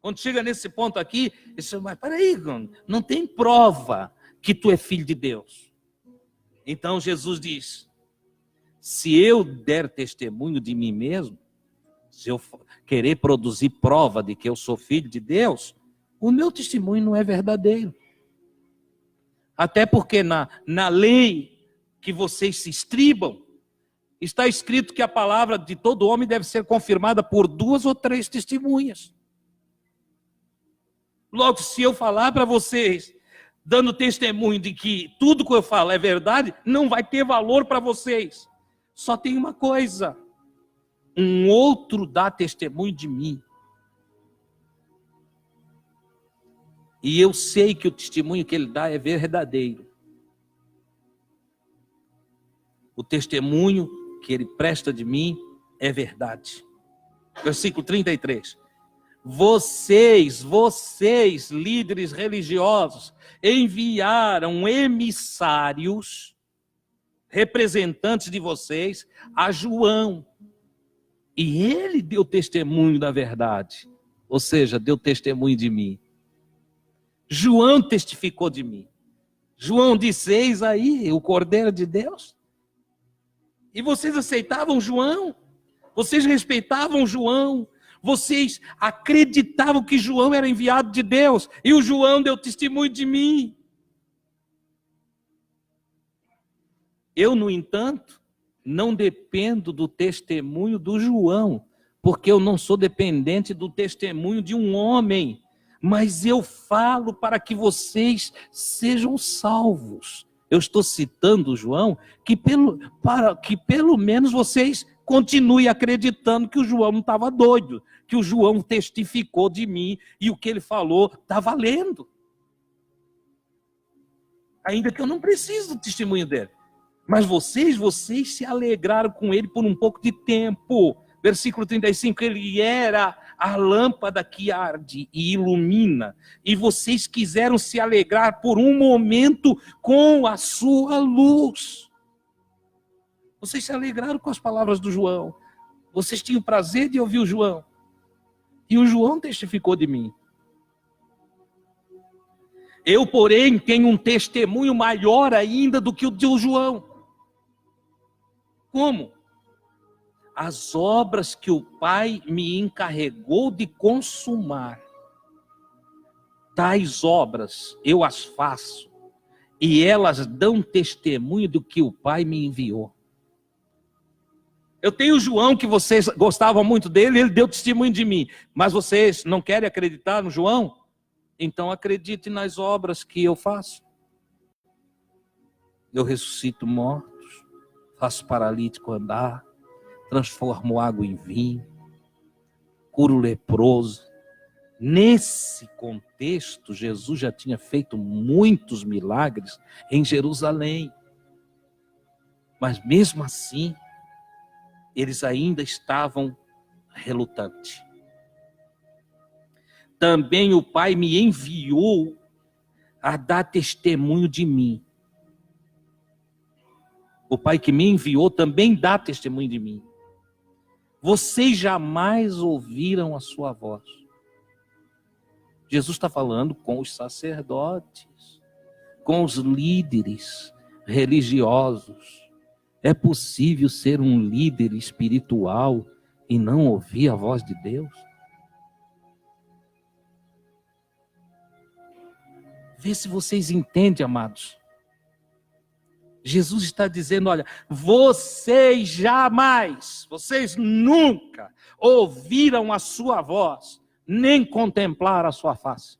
Quando chega nesse ponto aqui, eles dizem, mas peraí, não tem prova que tu é filho de Deus. Então Jesus diz, se eu der testemunho de mim mesmo, se eu querer produzir prova de que eu sou filho de Deus, o meu testemunho não é verdadeiro. Até porque na lei que vocês se estribam, está escrito que a palavra de todo homem deve ser confirmada por 2 ou 3 testemunhas. Logo, se eu falar para vocês, dando testemunho de que tudo que eu falo é verdade, não vai ter valor para vocês. Só tem uma coisa: um outro dá testemunho de mim. E eu sei que o testemunho que ele dá é verdadeiro. O testemunho que ele presta de mim é verdade. Versículo 33. Vocês, líderes religiosos, enviaram emissários, representantes de vocês, a João. E ele deu testemunho da verdade. Ou seja, deu testemunho de mim. João testificou de mim. João disse: eis aí o Cordeiro de Deus. E vocês aceitavam João? Vocês respeitavam João? Vocês acreditavam que João era enviado de Deus? E o João deu testemunho de mim. Eu, no entanto, não dependo do testemunho do João, porque eu não sou dependente do testemunho de um homem. Mas eu falo para que vocês sejam salvos. Eu estou citando João, para que pelo menos vocês continuem acreditando que o João não estava doido, que o João testificou de mim e o que ele falou está valendo. Ainda que eu não preciso do testemunho dele. Mas vocês se alegraram com ele por um pouco de tempo. Versículo 35, ele era a lâmpada que arde e ilumina, e vocês quiseram se alegrar por um momento com a sua luz. Vocês se alegraram com as palavras do João. Vocês tinham prazer de ouvir o João. E o João testificou de mim. Eu, porém, tenho um testemunho maior ainda do que o de João. Como? As obras que o Pai me encarregou de consumar, tais obras eu as faço, e elas dão testemunho do que o Pai me enviou. Eu tenho o João, que vocês gostavam muito dele, ele deu testemunho de mim, mas vocês não querem acreditar no João? Então acredite nas obras que eu faço. Eu ressuscito mortos, faço paralítico andar, transformo água em vinho, curo leproso. Nesse contexto, Jesus já tinha feito muitos milagres em Jerusalém. Mas mesmo assim, eles ainda estavam relutantes. Também o Pai me enviou a dar testemunho de mim. O Pai que me enviou também dá testemunho de mim. Vocês jamais ouviram a sua voz. Jesus está falando com os sacerdotes, com os líderes religiosos. É possível ser um líder espiritual e não ouvir a voz de Deus? Vê se vocês entendem, amados. Jesus está dizendo, olha, vocês jamais, vocês nunca ouviram a sua voz, nem contemplaram a sua face.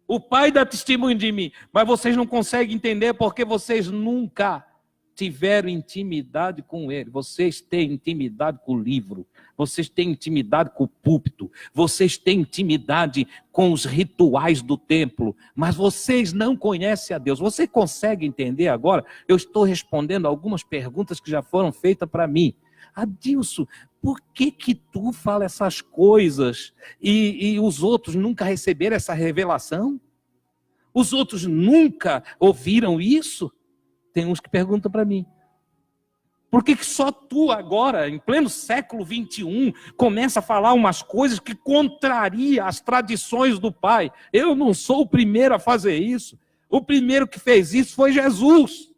O Pai dá testemunho de mim, mas vocês não conseguem entender porque vocês nunca tiveram intimidade com Ele. Vocês têm intimidade com o livro, vocês têm intimidade com o púlpito, vocês têm intimidade com os rituais do templo, mas vocês não conhecem a Deus. Você consegue entender agora? Eu estou respondendo algumas perguntas que já foram feitas para mim. Adilson, por que tu fala essas coisas e os outros nunca receberam essa revelação? Os outros nunca ouviram isso? Tem uns que perguntam para mim. Por que só tu agora, em pleno século 21, começa a falar umas coisas que contrariam as tradições do Pai? Eu não sou o primeiro a fazer isso. O primeiro que fez isso foi Jesus.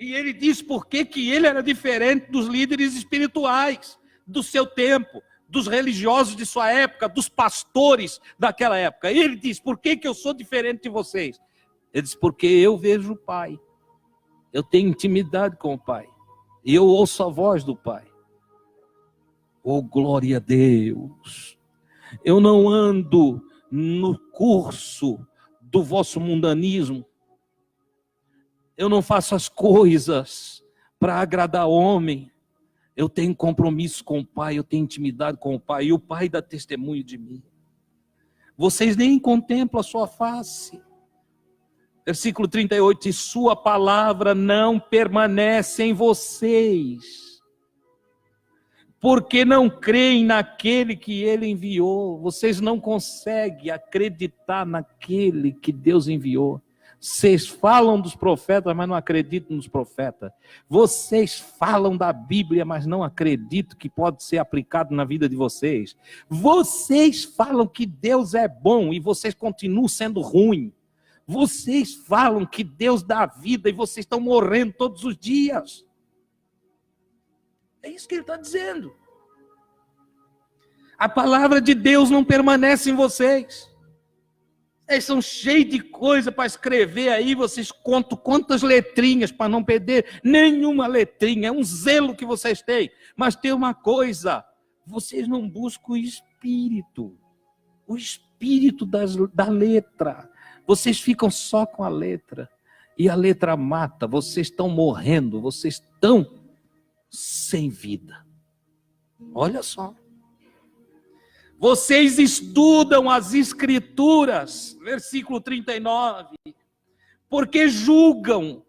E ele diz por que ele era diferente dos líderes espirituais do seu tempo, dos religiosos de sua época, dos pastores daquela época. E ele diz, por que eu sou diferente de vocês? Ele diz, porque eu vejo o Pai. Eu tenho intimidade com o Pai. E eu ouço a voz do Pai. Oh, glória a Deus! Eu não ando no curso do vosso mundanismo. Eu não faço as coisas para agradar homem. Eu tenho compromisso com o Pai, eu tenho intimidade com o Pai, e o Pai dá testemunho de mim. Vocês nem contemplam a sua face. Versículo 38, diz, sua palavra não permanece em vocês, porque não creem naquele que ele enviou. Vocês não conseguem acreditar naquele que Deus enviou. Vocês falam dos profetas, mas não acreditam nos profetas. Vocês falam da Bíblia, mas não acreditam que pode ser aplicado na vida de vocês. Vocês falam que Deus é bom e vocês continuam sendo ruins. Vocês falam que Deus dá vida e vocês estão morrendo todos os dias. É isso que ele está dizendo. A palavra de Deus não permanece em vocês. Eles são cheios de coisa para escrever aí, vocês contam quantas letrinhas para não perder nenhuma letrinha. É um zelo que vocês têm. Mas tem uma coisa, vocês não buscam o espírito da letra. Vocês ficam só com a letra. E a letra mata, vocês estão morrendo, vocês estão sem vida. Olha só. Vocês estudam as Escrituras, versículo 39, porque julgam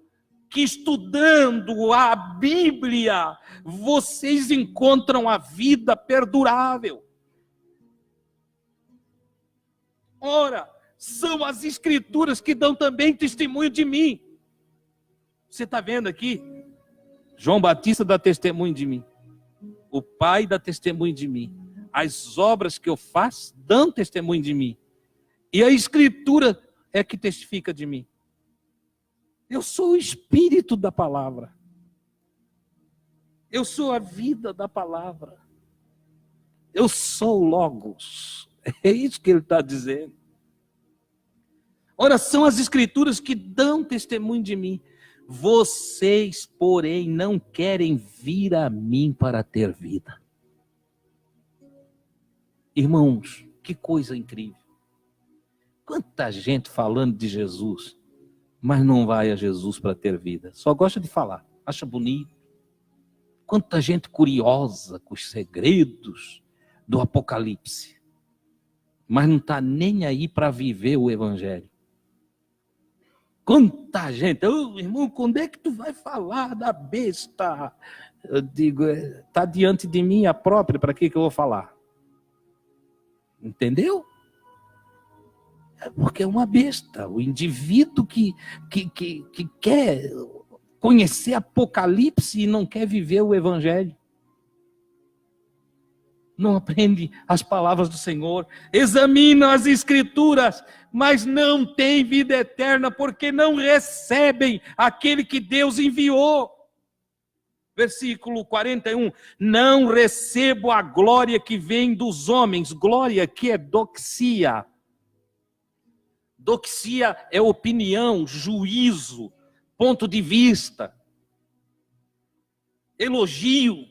que estudando a Bíblia, vocês encontram a vida perdurável. Ora, são as Escrituras que dão também testemunho de mim. Você está vendo aqui? João Batista dá testemunho de mim. O Pai dá testemunho de mim. As obras que eu faço dão testemunho de mim. E a Escritura é que testifica de mim. Eu sou o Espírito da palavra. Eu sou a vida da palavra. Eu sou o Logos. É isso que ele está dizendo. Ora, são as Escrituras que dão testemunho de mim. Vocês, porém, não querem vir a mim para ter vida. Irmãos, que coisa incrível. Quanta gente falando de Jesus, mas não vai a Jesus para ter vida. Só gosta de falar, acha bonito. Quanta gente curiosa com os segredos do Apocalipse, mas não está nem aí para viver o Evangelho. Quanta gente, irmão, quando é que tu vai falar da besta? Eu digo, está diante de mim a própria, para que eu vou falar? Entendeu? É porque é uma besta. O indivíduo que quer conhecer Apocalipse e não quer viver o Evangelho. Não aprende as palavras do Senhor. Examinam as Escrituras, mas não têm vida eterna, porque não recebem aquele que Deus enviou. Versículo 41, não recebo a glória que vem dos homens. Glória que é doxia. Doxia é opinião, juízo, ponto de vista, elogio,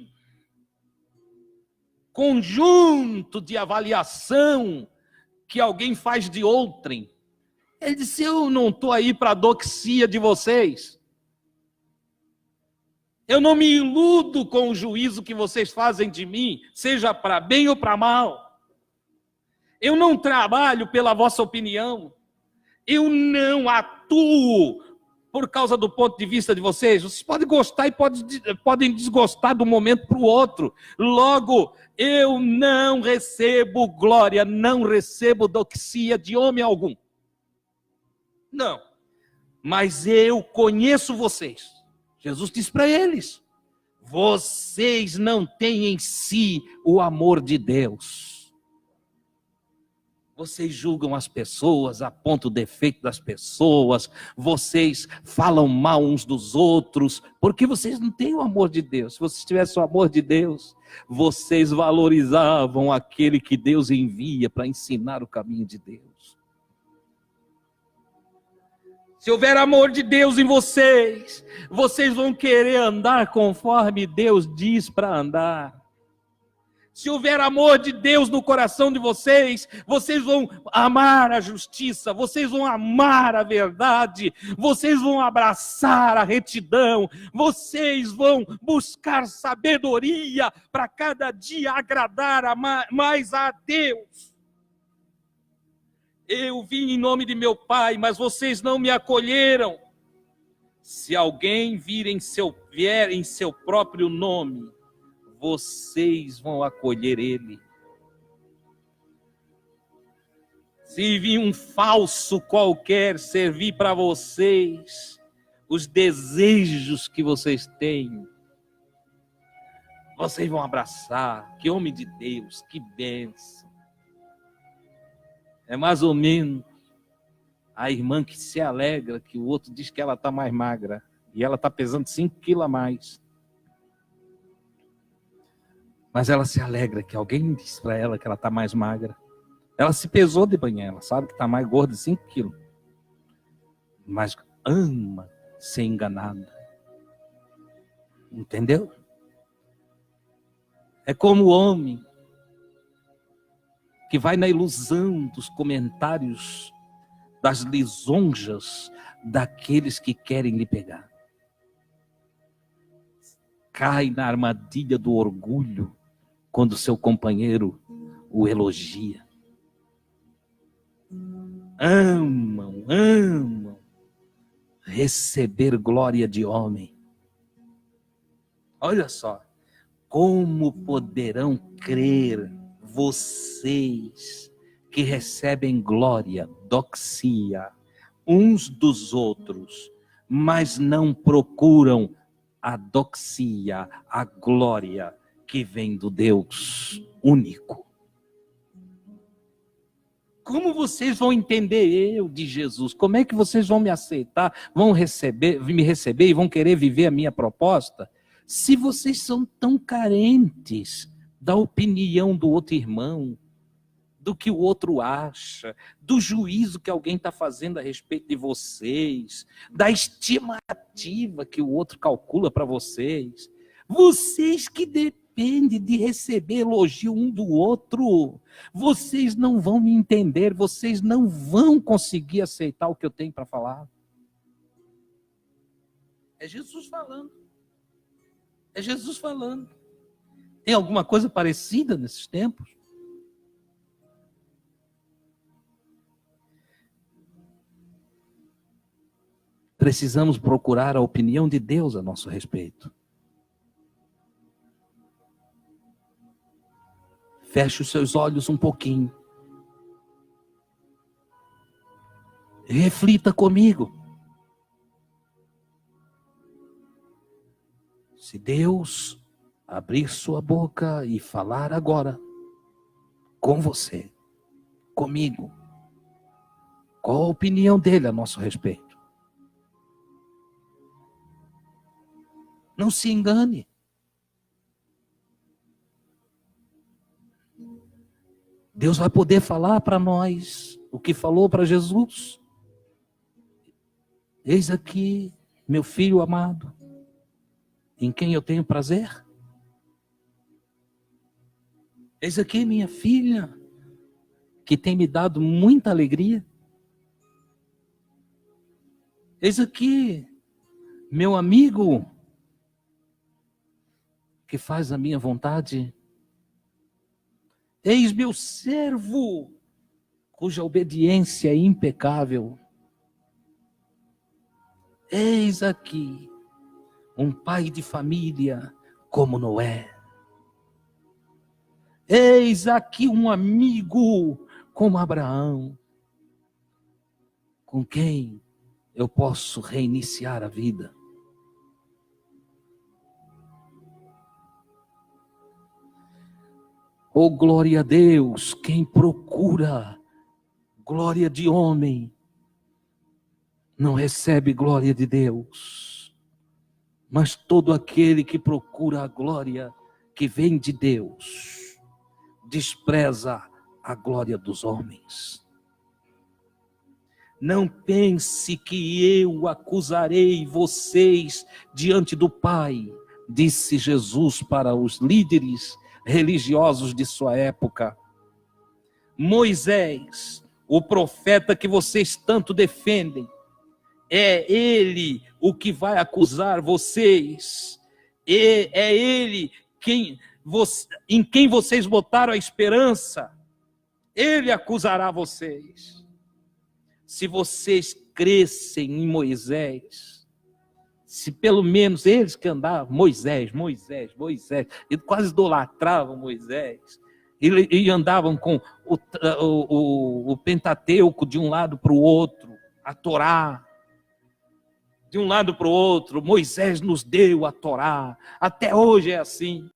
conjunto de avaliação que alguém faz de outrem. Ele disse, eu não estou aí para a doxia de vocês. Eu não me iludo com o juízo que vocês fazem de mim, seja para bem ou para mal. Eu não trabalho pela vossa opinião. Eu não atuo por causa do ponto de vista de vocês. Vocês podem gostar e podem desgostar de um momento para o outro. Logo, eu não recebo glória, não recebo doxia de homem algum. Não. Mas eu conheço vocês. Jesus disse para eles, vocês não têm em si o amor de Deus. Vocês julgam as pessoas, apontam o defeito das pessoas, vocês falam mal uns dos outros, porque vocês não têm o amor de Deus. Se vocês tivessem o amor de Deus, vocês valorizavam aquele que Deus envia para ensinar o caminho de Deus. Se houver amor de Deus em vocês, vocês vão querer andar conforme Deus diz para andar. Se houver amor de Deus no coração de vocês, vocês vão amar a justiça, vocês vão amar a verdade, vocês vão abraçar a retidão, vocês vão buscar sabedoria para cada dia agradar mais a Deus. Eu vim em nome de meu Pai, mas vocês não me acolheram. Se alguém vier em seu próprio nome, vocês vão acolher ele. Se vir um falso qualquer servir para vocês os desejos que vocês têm, vocês vão abraçar. Que homem de Deus, que bênção. É mais ou menos a irmã que se alegra que o outro diz que ela está mais magra e ela está pesando 5 quilos a mais. Mas ela se alegra que alguém diz para ela que ela está mais magra. Ela se pesou de manhã, ela sabe que está mais gorda 5 quilos. Mas ama ser enganada. Entendeu? É como o homem que vai na ilusão dos comentários, das lisonjas daqueles que querem lhe pegar. Cai na armadilha do orgulho quando seu companheiro o elogia. Amam receber glória de homem. Olha só, como poderão crer vocês que recebem glória, doxia, uns dos outros, mas não procuram a doxia, a glória que vem do Deus único. Como vocês vão entender eu de Jesus? Como é que vocês vão me aceitar, vão me receber e vão querer viver a minha proposta? Se vocês são tão carentes da opinião do outro irmão, do que o outro acha, do juízo que alguém está fazendo a respeito de vocês, da estimativa que o outro calcula para vocês. Vocês que dependem de receber elogio um do outro, vocês não vão me entender, vocês não vão conseguir aceitar o que eu tenho para falar. É Jesus falando. É Jesus falando. Tem alguma coisa parecida nesses tempos? Precisamos procurar a opinião de Deus a nosso respeito. Feche os seus olhos um pouquinho. Reflita comigo. Se Deus abrir sua boca e falar agora com você, comigo, qual a opinião dele a nosso respeito? Não se engane. Deus vai poder falar para nós o que falou para Jesus. Eis aqui, meu filho amado, em quem eu tenho prazer. Eis aqui, minha filha, que tem me dado muita alegria. Eis aqui, meu amigo, que faz a minha vontade. Eis meu servo, cuja obediência é impecável. Eis aqui um pai de família como Noé. Eis aqui um amigo como Abraão, com quem eu posso reiniciar a vida. Oh, glória a Deus, quem procura Glória de homem não recebe glória de Deus, mas todo aquele que procura a glória que vem de Deus, despreza a glória dos homens. Não pense que eu acusarei vocês diante do Pai, disse Jesus para os líderes religiosos de sua época. Moisés, o profeta que vocês tanto defendem, é ele o que vai acusar vocês. É ele em quem vocês botaram a esperança. Ele acusará vocês. Se vocês crescem em Moisés, se pelo menos eles que andavam, Moisés, e quase idolatravam Moisés, e andavam com o Pentateuco de um lado para o outro, a Torá, de um lado para o outro. Moisés nos deu a Torá, até hoje é assim.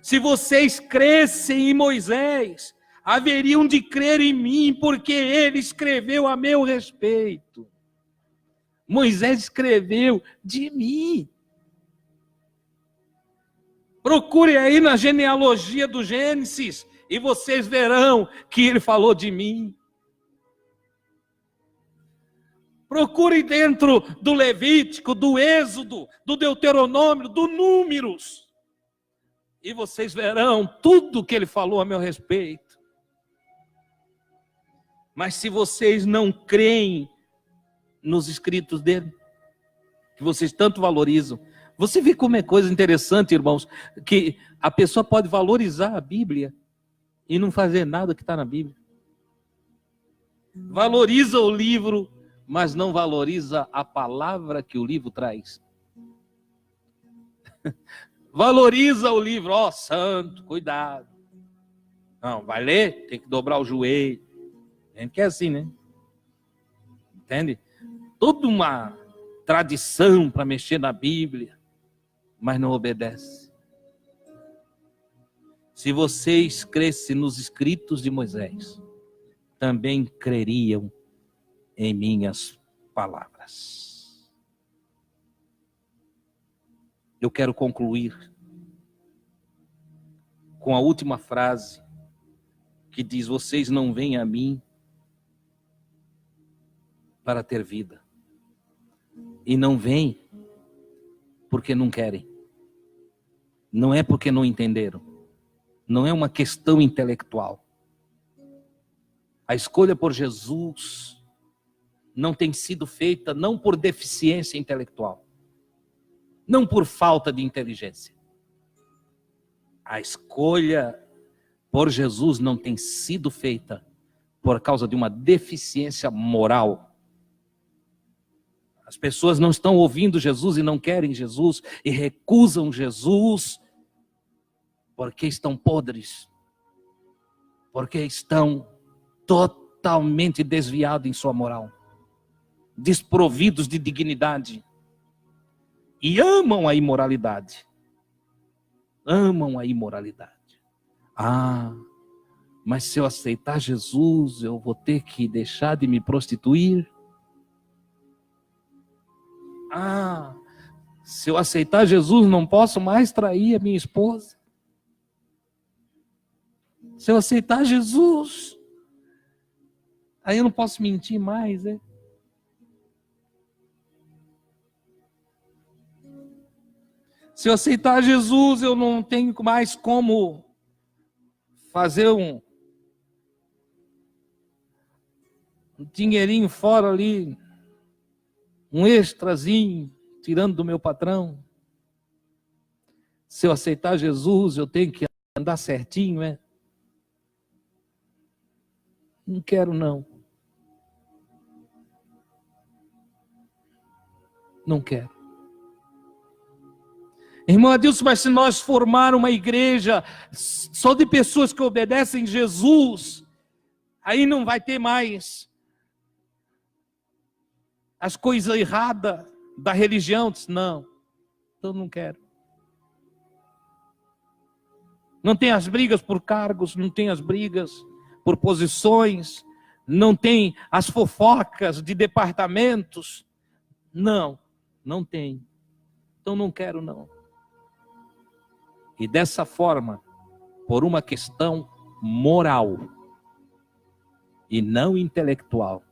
Se vocês crescem em Moisés, haveriam de crer em mim, porque ele escreveu a meu respeito. Moisés escreveu de mim. Procure aí na genealogia do Gênesis, e vocês verão que ele falou de mim. Procure dentro do Levítico, do Êxodo, do Deuteronômio, do Números, e vocês verão tudo que ele falou a meu respeito. Mas se vocês não creem nos escritos dele, que vocês tanto valorizam, você vê como é coisa interessante, irmãos, que a pessoa pode valorizar a Bíblia e não fazer nada que está na Bíblia. Valoriza o livro, mas não valoriza a palavra que o livro traz. Valoriza o livro, santo, cuidado. Não, vai ler, tem que dobrar o joelho. A gente quer assim, né? Entende? Toda uma tradição para mexer na Bíblia, mas não obedece. Se vocês crescem nos escritos de Moisés, também creriam em minhas palavras. Eu quero concluir com a última frase que diz: vocês não vêm a mim para ter vida, e não vêm porque não querem, não é porque não entenderam, não é uma questão intelectual. A escolha por Jesus não tem sido feita não por deficiência intelectual, não por falta de inteligência. A escolha por Jesus não tem sido feita por causa de uma deficiência moral. As pessoas não estão ouvindo Jesus e não querem Jesus e recusam Jesus porque estão podres, porque estão totalmente desviados em sua moral, desprovidos de dignidade e amam a imoralidade. Amam a imoralidade. Mas se eu aceitar Jesus, eu vou ter que deixar de me prostituir. Se eu aceitar Jesus, não posso mais trair a minha esposa. Se eu aceitar Jesus, aí eu não posso mentir mais, né? Se eu aceitar Jesus, eu não tenho mais como fazer um dinheirinho fora ali, um extrazinho, tirando do meu patrão. Se eu aceitar Jesus, eu tenho que andar certinho, né? Não quero, não. Não quero. Irmão Adilson, mas se nós formar uma igreja só de pessoas que obedecem Jesus, aí não vai ter mais as coisas erradas da religião. Não, então não quero. Não tem as brigas por cargos, não tem as brigas por posições, não tem as fofocas de departamentos. Não, não tem. Então não quero não. E dessa forma, por uma questão moral e não intelectual,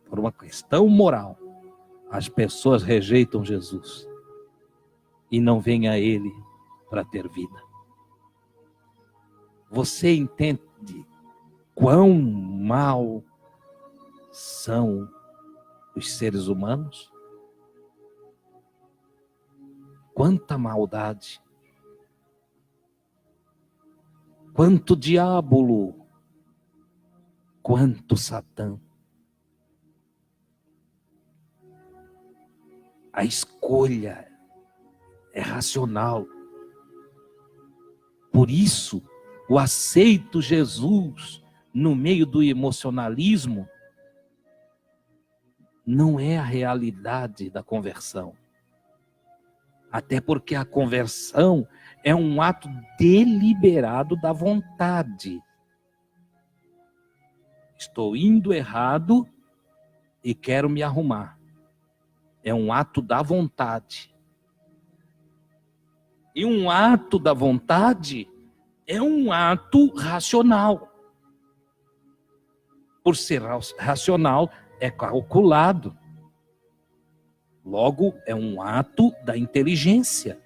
por uma questão moral, as pessoas rejeitam Jesus e não vêm a Ele para ter vida. Você entende quão mal são os seres humanos? Quanta maldade, quanto diabo, quanto Satã. A escolha é racional. Por isso, o aceito Jesus no meio do emocionalismo não é a realidade da conversão. Até porque a conversão é um ato deliberado da vontade. Estou indo errado e quero me arrumar. É um ato da vontade. E um ato da vontade é um ato racional. Por ser racional, é calculado. Logo, é um ato da inteligência.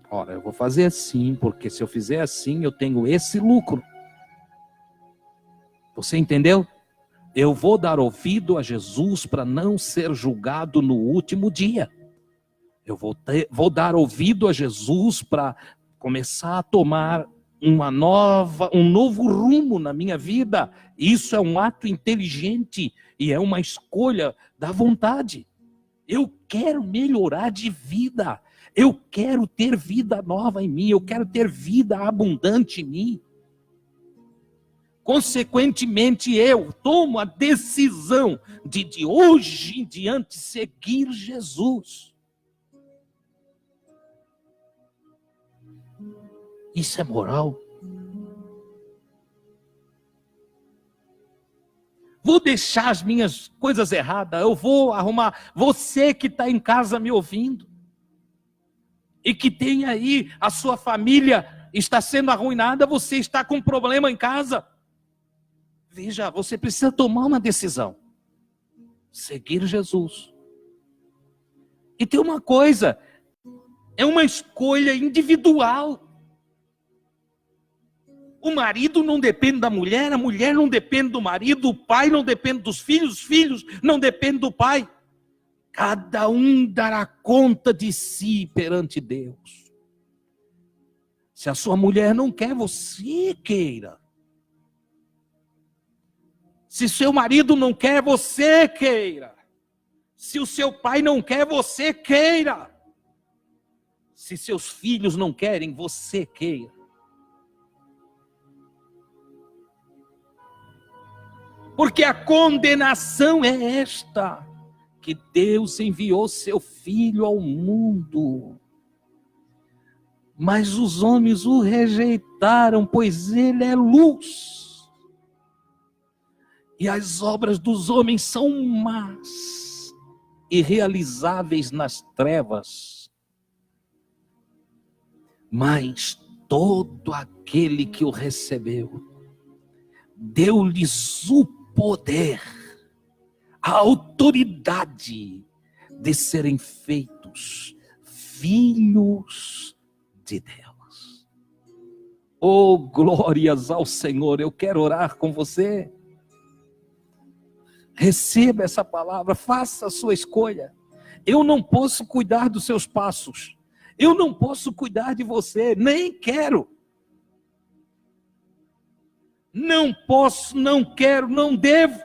Ora, eu vou fazer assim, porque se eu fizer assim, eu tenho esse lucro. Você entendeu? Eu vou dar ouvido a Jesus para não ser julgado no último dia. Eu vou dar ouvido a Jesus para começar a tomar um novo rumo na minha vida. Isso é um ato inteligente e é uma escolha da vontade. Eu quero melhorar de vida. Eu quero ter vida nova em mim. Eu quero ter vida abundante em mim. Consequentemente, eu tomo a decisão de hoje em diante seguir Jesus. Isso é moral? Vou deixar as minhas coisas erradas, eu vou arrumar. Você que está em casa me ouvindo, e que tem aí a sua família está sendo arruinada, você está com um problema em casa. Veja, você precisa tomar uma decisão. Seguir Jesus. E tem uma coisa, é uma escolha individual. O marido não depende da mulher, a mulher não depende do marido, o pai não depende dos filhos, os filhos não dependem do pai. Cada um dará conta de si perante Deus. Se a sua mulher não quer, você queira. Se seu marido não quer, você queira. Se o seu pai não quer, você queira. Se seus filhos não querem, você queira. Porque a condenação é esta, que Deus enviou seu Filho ao mundo. Mas os homens o rejeitaram, pois ele é luz. E as obras dos homens são más, irrealizáveis nas trevas. Mas todo aquele que o recebeu, deu-lhes o poder, a autoridade de serem feitos filhos de Deus. Oh, glórias ao Senhor! Eu quero orar com você. Receba essa palavra, faça a sua escolha. Eu não posso cuidar dos seus passos. Eu não posso cuidar de você, nem quero. Não posso, não quero, não devo.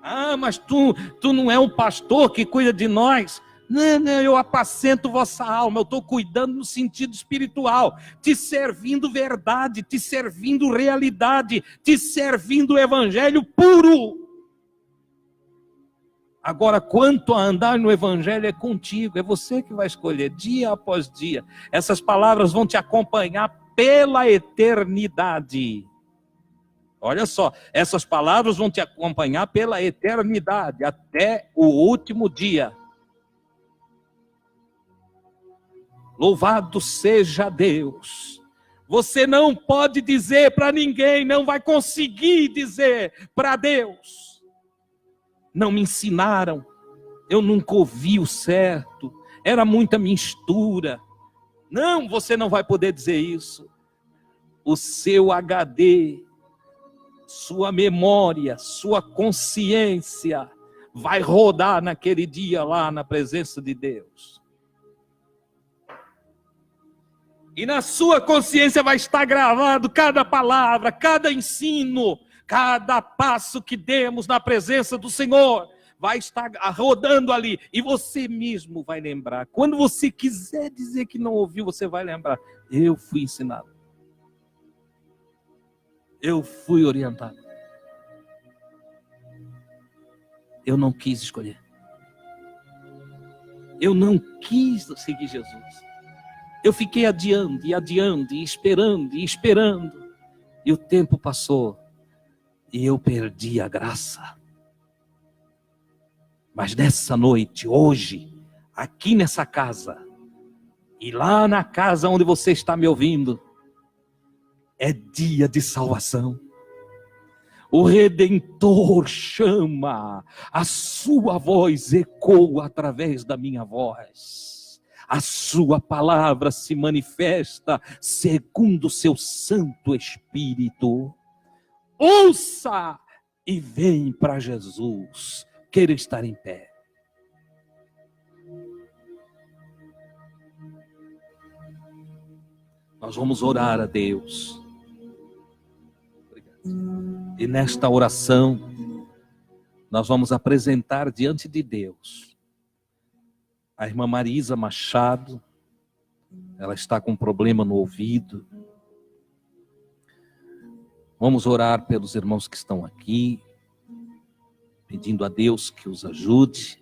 Ah, mas tu não é um pastor que cuida de nós. Não, eu apacento vossa alma. Eu estou cuidando no sentido espiritual. Te servindo verdade, te servindo realidade, te servindo o evangelho puro. Agora, quanto a andar no Evangelho, é contigo, é você que vai escolher, dia após dia. Essas palavras vão te acompanhar pela eternidade. Olha só, essas palavras vão te acompanhar pela eternidade, até o último dia. Louvado seja Deus. Você não pode dizer para ninguém, não vai conseguir dizer para Deus: não me ensinaram, eu nunca ouvi o certo, era muita mistura. Não, você não vai poder dizer isso. O seu HD, sua memória, sua consciência vai rodar naquele dia lá na presença de Deus. E na sua consciência vai estar gravado cada palavra, cada ensino, cada passo que demos na presença do Senhor. Vai estar rodando ali. E você mesmo vai lembrar. Quando você quiser dizer que não ouviu, você vai lembrar: eu fui ensinado. Eu fui orientado. Eu não quis escolher. Eu não quis seguir Jesus. Eu fiquei adiando, e adiando, e esperando, e esperando. E o tempo passou. E eu perdi a graça. Mas nessa noite, hoje, aqui nessa casa, e lá na casa onde você está me ouvindo, é dia de salvação. O Redentor chama, a sua voz ecoa através da minha voz. A sua palavra se manifesta segundo o seu Santo Espírito. Ouça e vem para Jesus. Queira estar em pé. Nós vamos orar a Deus. Obrigado. E nesta oração, nós vamos apresentar diante de Deus a irmã Marisa Machado. Ela está com um problema no ouvido. Vamos orar pelos irmãos que estão aqui, pedindo a Deus que os ajude.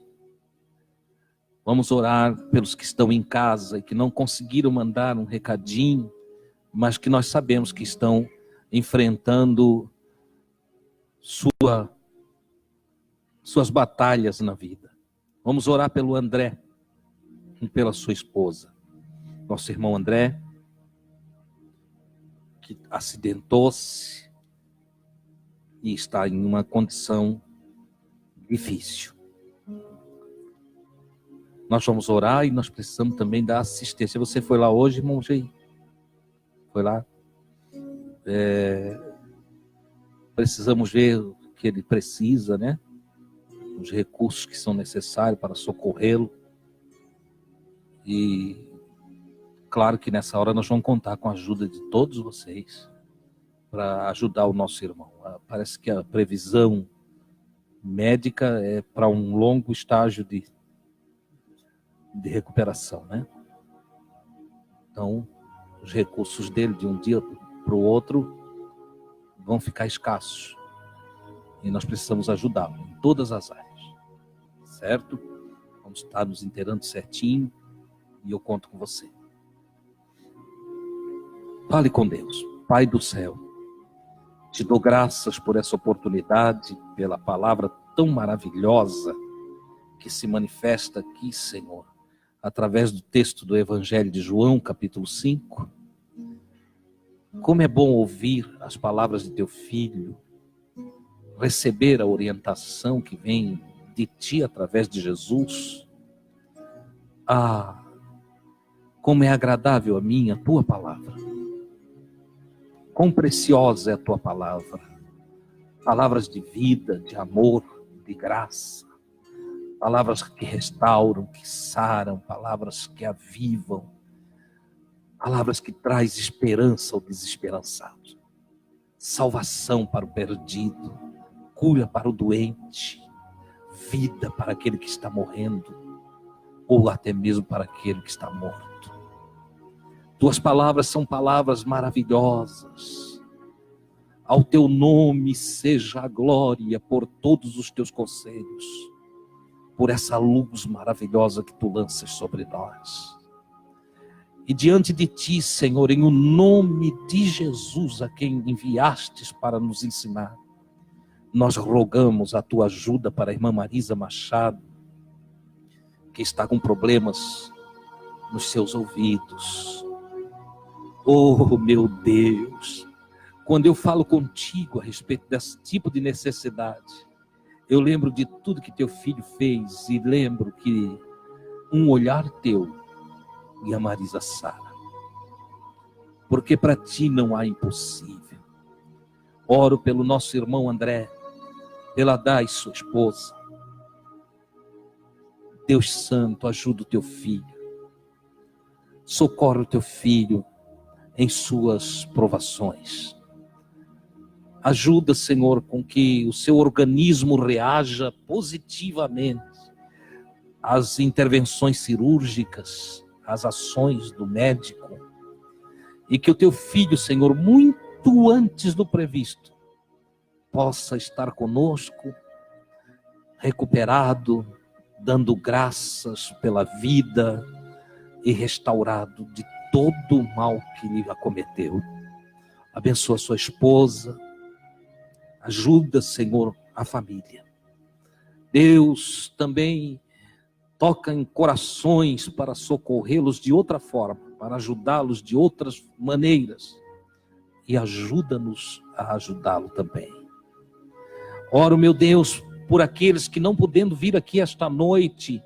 Vamos orar pelos que estão em casa e que não conseguiram mandar um recadinho, mas que nós sabemos que estão enfrentando suas batalhas na vida. Vamos orar pelo André e pela sua esposa. Nosso irmão André, que acidentou-se e está em uma condição difícil. Nós vamos orar e nós precisamos também da assistência. Você foi lá hoje, irmão Jair? Foi lá? Precisamos ver o que ele precisa, né? Os recursos que são necessários para socorrê-lo. E claro que nessa hora nós vamos contar com a ajuda de todos vocês para ajudar o nosso irmão. Parece que a previsão médica é para um longo estágio de recuperação, né? Então, os recursos dele de um dia para o outro vão ficar escassos. E nós precisamos ajudá-lo em todas as áreas. Certo? Vamos estar nos inteirando certinho e eu conto com você. Fale com Deus. Pai do céu, te dou graças por essa oportunidade, pela palavra tão maravilhosa que se manifesta aqui, Senhor, através do texto do Evangelho de João, capítulo 5. Como é bom ouvir as palavras de teu filho, receber a orientação que vem de ti através de Jesus. Ah, como é agradável a mim a tua palavra. Quão preciosa é a tua palavra. Palavras de vida, de amor, de graça. Palavras que restauram, que saram, palavras que avivam. Palavras que traz esperança ao desesperançado. Salvação para o perdido. Cura para o doente. Vida para aquele que está morrendo. Ou até mesmo para aquele que está morto. Tuas palavras são palavras maravilhosas. Ao teu nome seja a glória por todos os teus conselhos. por essa luz maravilhosa que tu lanças sobre nós. E diante de ti, Senhor, em o nome de Jesus, a quem enviastes para nos ensinar, nós rogamos a tua ajuda para a irmã Marisa Machado, que está com problemas nos seus ouvidos. Oh, meu Deus, quando eu falo contigo a respeito desse tipo de necessidade, eu lembro de tudo que teu filho fez e lembro que um olhar teu e a Marisa sara. Porque para ti não há impossível. Oro pelo nosso irmão André, pela Dai, sua esposa. Deus Santo, ajuda o teu filho. Socorre o teu filho em suas provações. Ajuda, Senhor, com que o seu organismo reaja positivamente às intervenções cirúrgicas, às ações do médico. E que o teu filho, Senhor, muito antes do previsto, possa estar conosco, recuperado, dando graças pela vida e restaurado de todo o mal que lhe acometeu. Abençoa sua esposa, ajuda, Senhor, a família. Deus também toca em corações para socorrê-los de outra forma, para ajudá-los de outras maneiras, e ajuda-nos a ajudá-lo também. Oro, meu Deus, por aqueles que não podendo vir aqui esta noite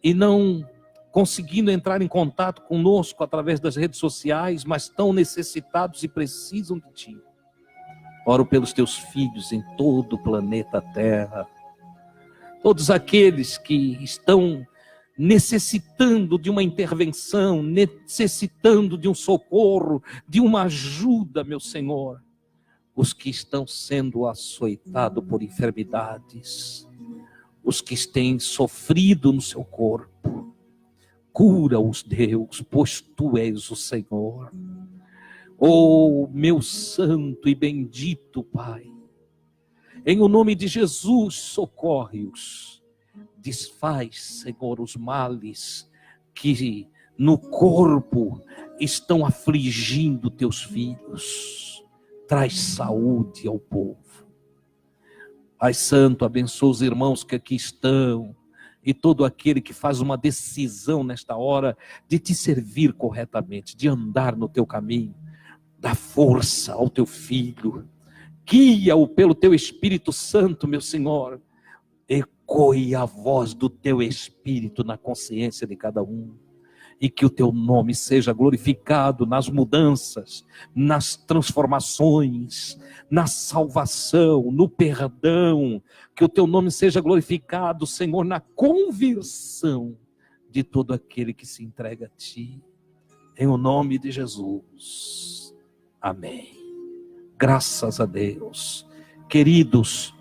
e não conseguindo entrar em contato conosco através das redes sociais, mas estão necessitados e precisam de ti. Oro pelos teus filhos em todo o planeta Terra, todos aqueles que estão necessitando de uma intervenção, necessitando de um socorro, de uma ajuda, meu Senhor. Os que estão sendo açoitados por enfermidades, os que têm sofrido no seu corpo, cura-os, Deus, pois tu és o Senhor. Oh, meu santo e bendito Pai, em o nome de Jesus, socorre-os, desfaz, Senhor, os males que no corpo estão afligindo teus filhos. Traz saúde ao povo. Pai Santo, abençoa os irmãos que aqui estão e todo aquele que faz uma decisão nesta hora de te servir corretamente, de andar no teu caminho. Dá força ao teu filho, guia-o pelo teu Espírito Santo, meu Senhor. Ecoe a voz do teu Espírito na consciência de cada um. E que o teu nome seja glorificado nas mudanças, nas transformações, na salvação, no perdão. Que o teu nome seja glorificado, Senhor, na conversão de todo aquele que se entrega a ti. Em o nome de Jesus. Amém. Graças a Deus. Queridos,